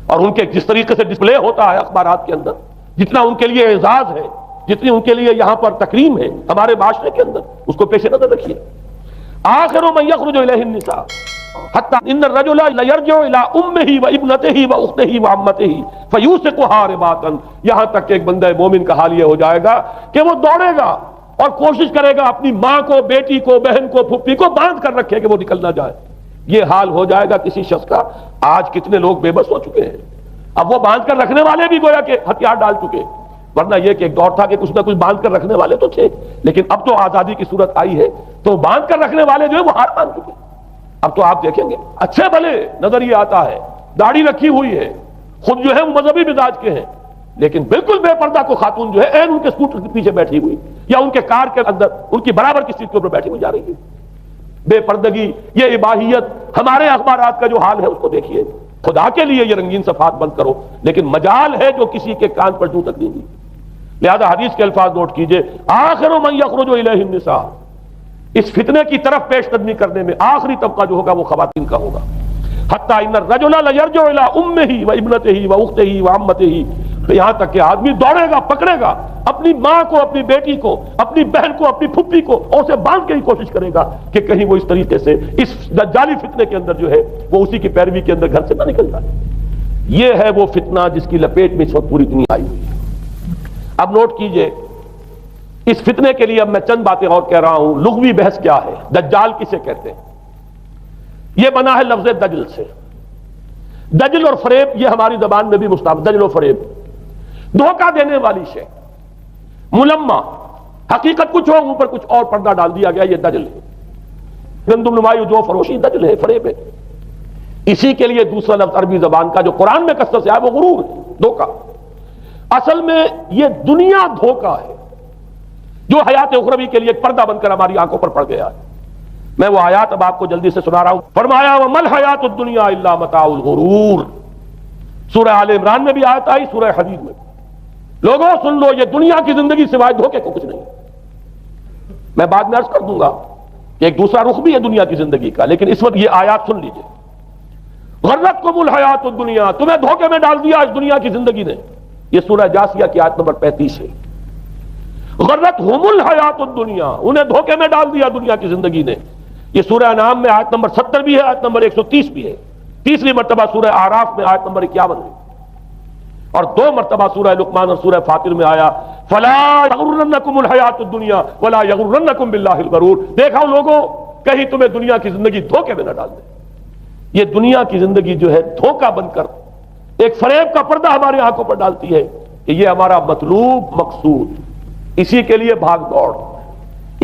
اور ان کے جس طریقے سے ڈسپلے ہوتا ہے اخبارات کے اندر، جتنا ان کے لیے اعزاز ہے، جتنی ان کے لیے یہاں پر تکریم ہے ہمارے معاشرے کے اندر، اس کو پیش نظر رکھیے. آخر من یخرج الیہ النساء حتی ان الرجل لیرجع الی امہ و ابنتہ و اختہ و عمتہ فیوثقها رباطا، یہاں تک کہ ایک بندہ مومن کا حال یہ ہو جائے گا کہ وہ دوڑے گا اور کوشش کرے گا اپنی ماں کو، بیٹی کو، بہن کو، پھپھی کو باندھ کر رکھے کہ وہ نکل نہ جائے. یہ حال ہو جائے گا کسی شخص کا. آج کتنے لوگ بے بس ہو چکے ہیں، اب وہ باندھ کر رکھنے والے بھی گویا کہ ہتھیار ڈال چکے، ورنہ یہ کہ ایک دور تھا کہ کچھ نہ کچھ باندھ کر رکھنے والے تو تھے، لیکن اب تو آزادی کی صورت آئی ہے تو باندھ کر رکھنے والے جو ہے وہ ہار مان چکے. اب تو آپ دیکھیں گے اچھے بھلے نظر یہ آتا ہے، داڑھی رکھی ہوئی ہے، خود جو ہے وہ مذہبی مزاج کے ہیں، لیکن بالکل بے پردہ کو خاتون جو ہے ان کے اسکوٹر کے پیچھے بیٹھی ہوئی یا ان کے کار کے اندر ان کی برابر کی سیٹ کے اوپر بیٹھی ہوئی جا رہی ہے. بے پردگی، یہ اباحیت، ہمارے اخبارات کا جو حال ہے اس کو دیکھیے. خدا کے لیے یہ رنگین صفحات بند کرو، لیکن مجال ہے جو کسی کے کان پر جوں تک نہیں دی. لہذا حدیث کے الفاظ نوٹ کیجئے، آخر من یخرج الیہ النساء، اس فتنے کی طرف پیش قدمی کرنے میں آخری طبقہ جو ہوگا وہ خواتین کا ہوگا. حتی ان الرجل لیرجع الی امہ و ابنتہ و اختہ و عمتہ، یہاں تک کہ آدمی دوڑے گا، پکڑے گا اپنی ماں کو، اپنی بیٹی کو، اپنی بہن کو، اپنی پھپھی کو، اور اسے باندھ کے ہی کوشش کرے گا کہ کہیں وہ اس طریقے سے اس دجالی فتنے کے اندر جو ہے وہ اسی کی پیروی کے اندر گھر سے نہ نکل جائے. یہ ہے وہ فتنہ جس کی لپیٹ میں اس وقت پوری دنیا آئی ہوئی ہے. اب نوٹ کیجئے، اس فتنے کے لیے اب میں چند باتیں اور کہہ رہا ہوں. لغوی بحث کیا ہے؟ دجال کسے کہتے ہیں؟ یہ بنا ہے لفظ دجل سے. دجل اور فریب یہ ہماری زبان میں بھی مستعمل، دجل و فریب، دھوکہ دینے والی شے، ملمہ، حقیقت کچھ ہو اوپر کچھ اور پردہ ڈال دیا گیا، یہ دجل ہے. گندم نمائی جو فروشی دجل ہے، فریب ہے. اسی کے لیے دوسرا لفظ عربی زبان کا جو قرآن میں کثرت سے آیا وہ غرور ہے، دھوکہ. اصل میں یہ دنیا دھوکہ ہے جو حیات اخروی کے لیے ایک پردہ بن کر ہماری آنکھوں پر پڑ گیا ہے. میں وہ آیات اب آپ کو جلدی سے سنا رہا ہوں. فرمایا وَمَا الْحَيَاةُ الدُّنْيَا إِلَّا مَتَاعُ الْغُرُورِ، سورہ آل عمران میں بھی آیت آئی، سورہ حدید میں. لوگوں سن لو، یہ دنیا کی زندگی سوائے دھوکے کو کچھ نہیں. میں بعد میں عرض کر دوں گا کہ ایک دوسرا رخ بھی ہے دنیا کی زندگی کا، لیکن اس وقت یہ آیات سن لیجئے. غرتکم الحیات الدنیا، تمہیں دھوکے میں ڈال دیا اس دنیا کی زندگی نے. یہ سورہ جاسیہ کی آیت نمبر 35 ہے. غرتہم الحیات الدنیا، انہیں دھوکے میں ڈال دیا دنیا کی زندگی نے. یہ سورہ انعام میں آیت نمبر 70 بھی ہے، آیت نمبر 130 بھی ہے. تیسری مرتبہ سورہ اعراف میں آیت نمبر 51 ہے، اور 2 مرتبہ سورہ لقمان اور سورہ فاطر میں آیا فلا یغرنکم الحیات الدنیا ولا یغرنکم باللہ الغرور. دیکھو لوگوں، کہیں تمہیں دنیا کی زندگی دھوکے میں نہ ڈال دے. یہ دنیا کی زندگی جو ہے دھوکہ بن کر ایک فریب کا پردہ ہماری آنکھوں پر ڈالتی ہے کہ یہ ہمارا مطلوب مقصود، اسی کے لیے بھاگ دوڑ،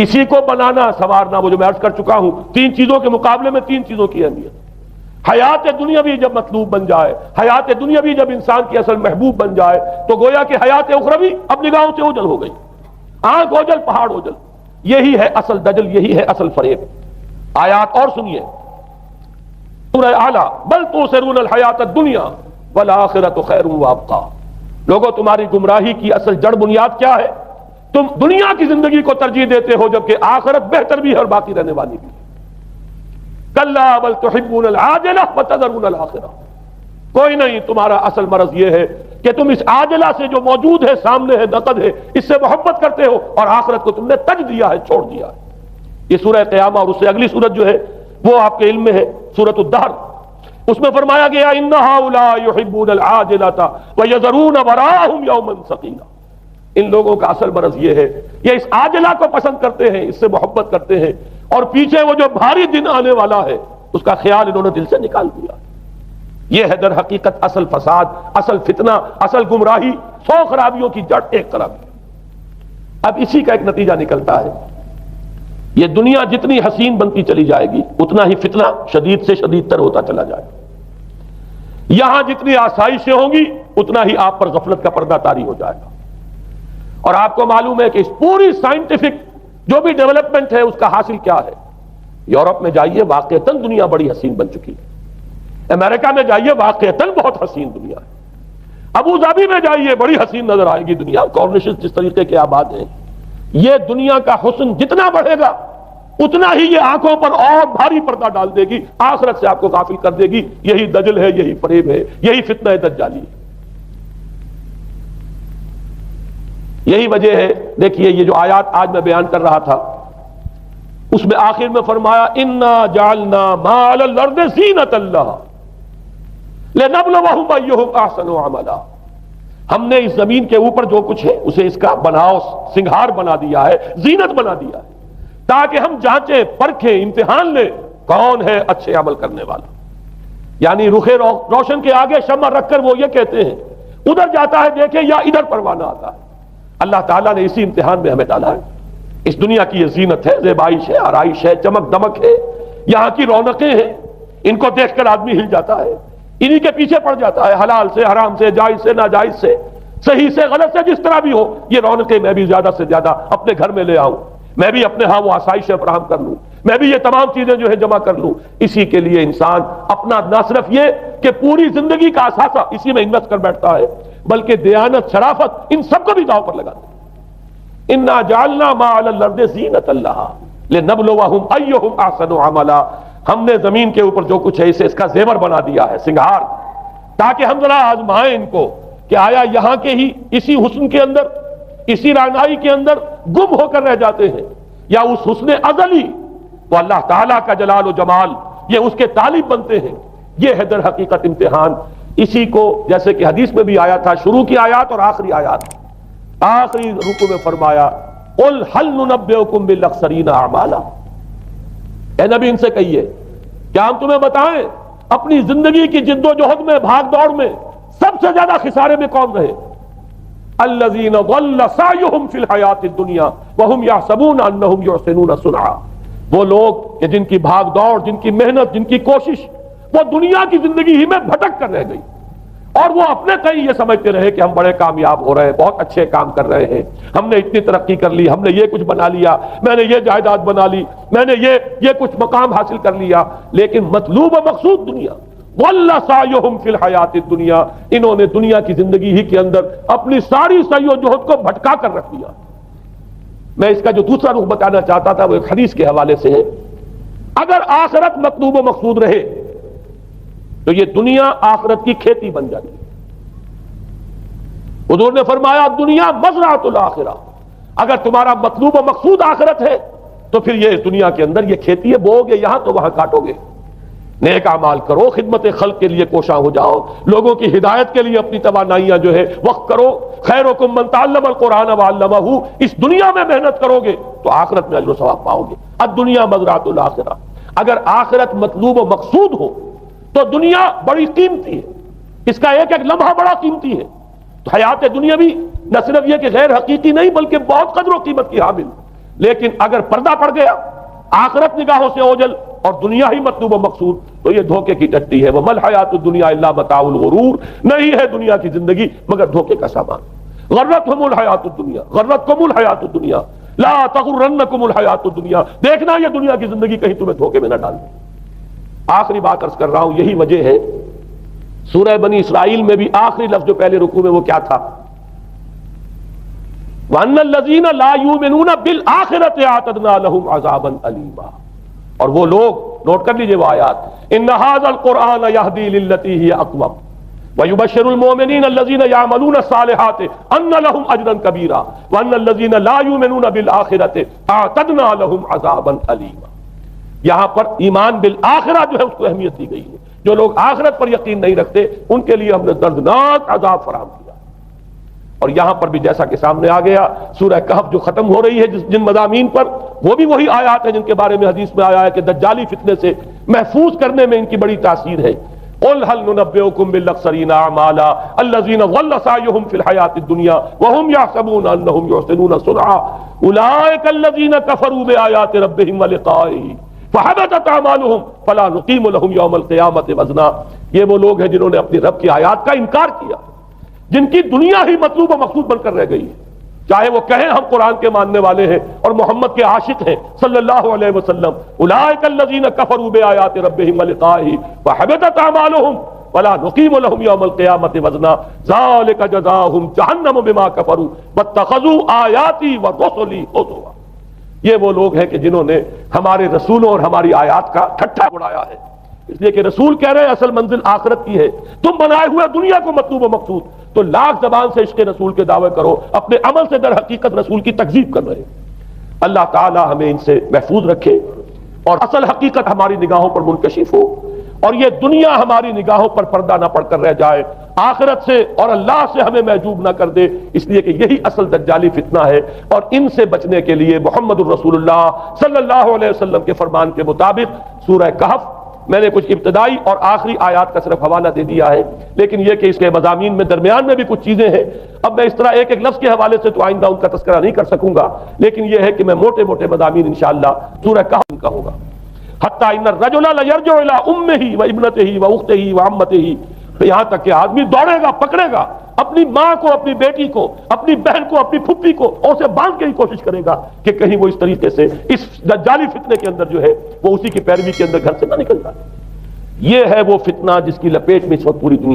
اسی کو بنانا سنوارنا. وہ جو میں عرض کر چکا ہوں، 3 چیزوں کے مقابلے میں 3 چیزوں کی اہمیت. حیات دنیا بھی جب مطلوب بن جائے، حیات دنیا بھی جب انسان کی اصل محبوب بن جائے، تو گویا کہ حیات اخروی اب نگاہوں سے اوجل ہو گئی. آنکھ اوجل پہاڑ اوجل. یہی ہے اصل دجل، یہی ہے اصل فریب. آیات اور سنیے، سورہ اعلیٰ، بل تؤثرون الحیات الدنیا والآخرۃ خیر وابقیٰ. لوگوں، تمہاری گمراہی کی اصل جڑ بنیاد کیا ہے؟ تم دنیا کی زندگی کو ترجیح دیتے ہو جبکہ آخرت بہتر بھی ہے اور باقی رہنے والی بھی. کلا بل تحبون العاجلہ وتذرون الآخرہ. کوئی نہیں، تمہارا اصل مرض یہ ہے کہ تم اس عاجلہ سے جو موجود ہے، سامنے ہے، نقد ہے، اس سے محبت کرتے ہو، اور آخرت کو تم نے تج دیا ہے، چھوڑ دیا ہے. یہ سورہ قیامہ اور اس سے اگلی سورت جو ہے وہ آپ کے علم میں ہے، سورۃ الدہر. اس میں فرمایا گیا ان ہؤلاء یحبون العاجلۃ ویذرون وراءہم یوما ثقیلا. ان لوگوں کا اصل مرض یہ ہے، یہ اس عاجلہ کو پسند کرتے ہیں، اس سے محبت کرتے ہیں، اور پیچھے وہ جو بھاری دن آنے والا ہے اس کا خیال انہوں نے دل سے نکال دیا. یہ ہے در حقیقت اصل فساد، اصل فتنہ، اصل گمراہی. 100 خرابیوں کی جڑ ایک خرابی. اب اسی کا ایک نتیجہ نکلتا ہے یہ دنیا جتنی حسین بنتی چلی جائے گی اتنا ہی فتنہ شدید سے شدید تر ہوتا چلا جائے گا۔ یہاں جتنی آسائشیں ہوں گی اتنا ہی آپ پر غفلت کا پردہ طاری ہو جائے گا۔ اور آپ کو معلوم ہے کہ اس پوری سائنٹیفک جو بھی ڈیولپمنٹ ہے اس کا حاصل کیا ہے؟ یورپ میں جائیے واقعتاً دنیا بڑی حسین بن چکی ہے، امریکہ میں جائیے واقعتاً بہت حسین دنیا ہے، ابو ظبی میں جائیے بڑی حسین نظر آئے گی دنیا، کارنیشز جس طریقے کے آباد ہیں۔ یہ دنیا کا حسن جتنا بڑھے گا اتنا ہی یہ آنکھوں پر اور بھاری پردہ ڈال دے گی، آخرت سے آپ کو غافل کر دے گی۔ یہی دجل ہے، یہی فریب ہے، یہی فتنہ دجالی ہے۔ یہی وجہ ہے، دیکھیے یہ جو آیات آج میں بیان کر رہا تھا اس میں آخر میں فرمایا انا جعلنا ما علی الارض زینۃ لہا لنبلوہم ایہم احسن عملا۔ ہم نے اس زمین کے اوپر جو کچھ ہے اسے اس کا بناؤ سنگھار بنا دیا ہے، زینت بنا دیا ہے، تاکہ ہم جانچیں پرکھیں امتحان لیں کون ہے اچھے عمل کرنے والا۔ یعنی رخ روشن کے آگے شمع رکھ کر وہ یہ کہتے ہیں ادھر جاتا ہے دیکھیں یا ادھر پروانہ آتا ہے۔ اللہ تعالیٰ نے اسی امتحان میں ہمیں ڈالا ہے۔ اس دنیا کی یہ زینت ہے، زیبائش ہے، آرائش ہے، چمک دمک ہے، یہاں کی رونقیں ہیں، ان کو دیکھ کر آدمی ہل جاتا ہے، انہی کے پیچھے پڑ جاتا ہے، حلال سے حرام سے، جائز سے ناجائز سے، صحیح سے غلط سے، جس طرح بھی ہو یہ رونقیں میں بھی زیادہ سے زیادہ اپنے گھر میں لے آؤں، میں بھی اپنے ہاں وہ آسائشیں فراہم کر لوں، میں بھی یہ تمام چیزیں جو ہے جمع کر لوں۔ اسی کے لیے انسان اپنا نہ صرف یہ کہ پوری زندگی کا اثاثہ اسی میں انویسٹ کر بیٹھتا ہے بلکہ دیانت، شرافت، ان سب کو بھی داؤ پر لگاتا ہے۔ انا جعلنا ما علی الارض زینۃ لہا لنبلوہم ایہم احسن عملا۔ ہم نے زمین کے اوپر جو کچھ ہے اسے اس کا زیور بنا دیا ہے، سنگھار، تاکہ ہم ذرا آزمائیں ان کو کہ آیا یہاں کے ہی اسی حسن کے اندر، اسی رعنائی کے اندر گم ہو کر رہ جاتے ہیں، یا اس حسن ازلی وہ اللہ تعالیٰ کا جلال و جمال یہ اس کے طالب بنتے ہیں۔ یہ ہے در حقیقت امتحان۔ اسی کو جیسے کہ حدیث میں بھی آیا تھا، شروع کی آیات اور آخری آیات، آخری رکوع میں فرمایا قل هل ننبئکم بالاخسرین اعمالا، اے نبی ان سے کہیے کیا ہم تمہیں بتائیں اپنی زندگی کی جد و جہد میں، بھاگ دوڑ میں سب سے زیادہ خسارے میں کون رہے؟ الذین ضل سعیہم فی الحیاۃ الدنیا وہم یحسبون انہم یحسنون صنعا، وہ لوگ کہ جن کی بھاگ دوڑ، جن کی محنت، جن کی کوشش وہ دنیا کی زندگی ہی میں بھٹک کر رہ گئی، اور وہ اپنے کہیں یہ سمجھتے رہے کہ ہم بڑے کامیاب ہو رہے ہیں، بہت اچھے کام کر رہے ہیں، ہم نے اتنی ترقی کر لی، ہم نے یہ کچھ بنا لیا، میں نے یہ جائیداد بنا لی، میں نے یہ کچھ مقام حاصل کر لیا، لیکن مطلوب و مقصود دنیا۔ ضل سعیہم فی الحیاۃ الدنیا، انہوں نے دنیا کی زندگی ہی کے اندر اپنی ساری سعی و جہد کو بھٹکا کر رکھ دیا۔ میں اس کا جو دوسرا رخ بتانا چاہتا تھا وہ ایک حدیث کے حوالے سے ہے۔ اگر آخرت مطلوب و مقصود رہے تو یہ دنیا آخرت کی کھیتی بن جاتی ہے۔ حضور نے فرمایا دنیا مزرعۃ الآخرہ، اگر تمہارا مطلوب و مقصود آخرت ہے تو پھر یہ دنیا کے اندر یہ کھیتی ہے، بو گے یہاں تو وہاں کاٹو گے۔ نیک اعمال کرو، خدمت خلق کے لیے کوشاں ہو جاؤ، لوگوں کی ہدایت کے لیے اپنی توانائیاں جو ہے وقف کرو۔ خیرکم من تعلم القرآن وعلمہ، اس دنیا میں محنت کرو گے تو آخرت میں اجر و ثواب پاؤ گے۔ الدنیا مزرعۃ الآخرہ، اگر آخرت مطلوب و مقصود ہو تو دنیا بڑی قیمتی ہے، اس کا ایک ایک لمحہ بڑا قیمتی ہے۔ تو حیات دنیا بھی نہ صرف یہ کہ غیر حقیقی نہیں بلکہ بہت قدر و قیمت کی حامل، لیکن اگر پردہ پڑ گیا، آخرت نگاہوں سے اوجھل اور دنیا ہی مطلوب و مقصود، تو یہ دھوکے کی ٹٹی ہے۔ وَمَا الْحَيَاةُ الدُّنْيَا إِلَّا مَتَاعُ الْغُرُورِ، نہیں ہے دنیا کی زندگی مگر دھوکے کا سامان۔ غرتہم الحیات الدنیا، غرتکم الحیات الدنیا، لا تغرنکم الحیات الدنیا، دیکھنا یہ دنیا کی زندگی کہیں تمہیں دھوکے میں نہ ڈال دے۔ آخری بات عرض کر رہا ہوں، یہی وجہ ہے سورہ بنی اسرائیل میں بھی آخری لفظ جو پہلے رکوع میں وہ کیا تھا؟ وَأَنَّ الَّذِينَ لَا يُؤْمِنُونَ بِالْآخِرَةِ أَعْتَدْنَا لَهُمْ عَذَابًا أَلِيمًا، اور وہ لوگ، نوٹ کر لیجئے وہ آیات، إِنَّ هَذَا الْقُرْآنَ يَهْدِي لِلَّتِي هِيَ أَقْوَمُ وَيُبَشِّرُ الْمُؤْمِنِينَ الَّذِينَ يَعْمَلُونَ الصَّالِحَاتِ أَنَّ لَهُمْ أَجْرًا كَبِيرًا وَأَنَّ الَّذِينَ لَا يُؤْمِنُونَ بِالْآخِرَةِ أَعْتَدْنَا لَهُمْ عَذَابًا أَلِيمًا۔ یہاں پر ایمان بالآخرہ جو ہے اس کو اہمیت دی گئی ہے۔ جو لوگ آخرت پر یقین نہیں رکھتے ان کے لیے ہم نے دردناک عذاب فراہم کیا۔ اور یہاں پر بھی جیسا کہ سامنے آ گیا، سورہ کہف جو ختم ہو رہی ہے جن مضامین پر، وہ بھی وہی آیات ہیں جن کے بارے میں حدیث میں آیا ہے کہ دجالی فتنے سے محفوظ کرنے میں ان کی بڑی تاثیر ہے۔ قل هل ننبئكم بالاخسرین اعمالا الذین ضل سعیهم فی الحیاۃ الدنیا وهم یحسبون انهم یحسنون صنعا اولئک الذین کفروا بآیات ربهم ولقائه فحبطت اعمالهم فلا نقیم لهم یوم القیامۃ وزنا. یہ وہ لوگ ہیں جنہوں نے اپنی رب کی آیات کا انکار کیا، جن کی دنیا ہی مطلوب و مقصود بن کر رہ گئی ہے. چاہے وہ کہیں ہم قرآن کے ماننے والے ہیں اور محمد کے عاشق ہیں صلی اللہ علیہ وسلم، اولئک الذین کفروا بآیات ربهم ولقائه فحبطت اعمالهم ولا نقیم لهم یوم القیامۃ وزنا ذلک جزاؤہم جہنم بما کفروا واتخذوا آیاتی ورسلی ہزوا. یہ وہ لوگ ہیں کہ جنہوں نے ہمارے رسولوں اور ہماری آیات کا ٹھٹھا اڑایا ہے. اس لیے کہ رسول کہہ رہے ہیں اصل منزل آخرت کی ہے، تم بنائے ہوئے دنیا کو مطلوب و مقصود. تو لاکھ زبان سے عشق رسول کے دعوے کرو، اپنے عمل سے در حقیقت رسول کی تکذیب کر رہے ہیں. اللہ تعالی ہمیں ان سے محفوظ رکھے اور اصل حقیقت ہماری نگاہوں پر منکشف ہو، اور یہ دنیا ہماری نگاہوں پر پردہ نہ پڑ کر رہ جائے، آخرت سے اور اللہ سے ہمیں محجوب نہ کر دے. اس لیے کہ یہی اصل دجالی فتنہ ہے، اور ان سے بچنے کے لیے محمد الرسول اللہ صلی اللہ علیہ وسلم کے فرمان کے مطابق سورہ کہف میں نے کچھ ابتدائی اور آخری آیات کا صرف حوالہ دے دیا ہے، لیکن یہ کہ اس کے مضامین میں درمیان میں بھی کچھ چیزیں ہیں. اب میں اس طرح ایک ایک لفظ کے حوالے سے تو آئندہ ان کا تذکرہ نہیں کر سکوں گا، لیکن یہ ہے کہ میں موٹے موٹے مضامین انشاءاللہ سورہ کہف کا ہوگا. حتی ان الرجل لیرجع الی امہ و ابنتہ و اختہ و عمتہ، یہاں تک کہ آدمی دوڑے گا، پکڑے گا اپنی ماں کو، اپنی بیٹی کو، اپنی بہن کو، اپنی پھپھی کو، اور اسے باندھ کے ہی کوشش کرے گا کہ کہیں وہ اس طریقے سے اس دجالی فتنے کے اندر جو ہے وہ اسی کی پیروی کے اندر گھر سے نہ نکل جائے. یہ ہے وہ فتنہ جس کی لپیٹ میں اس وقت پوری دنیا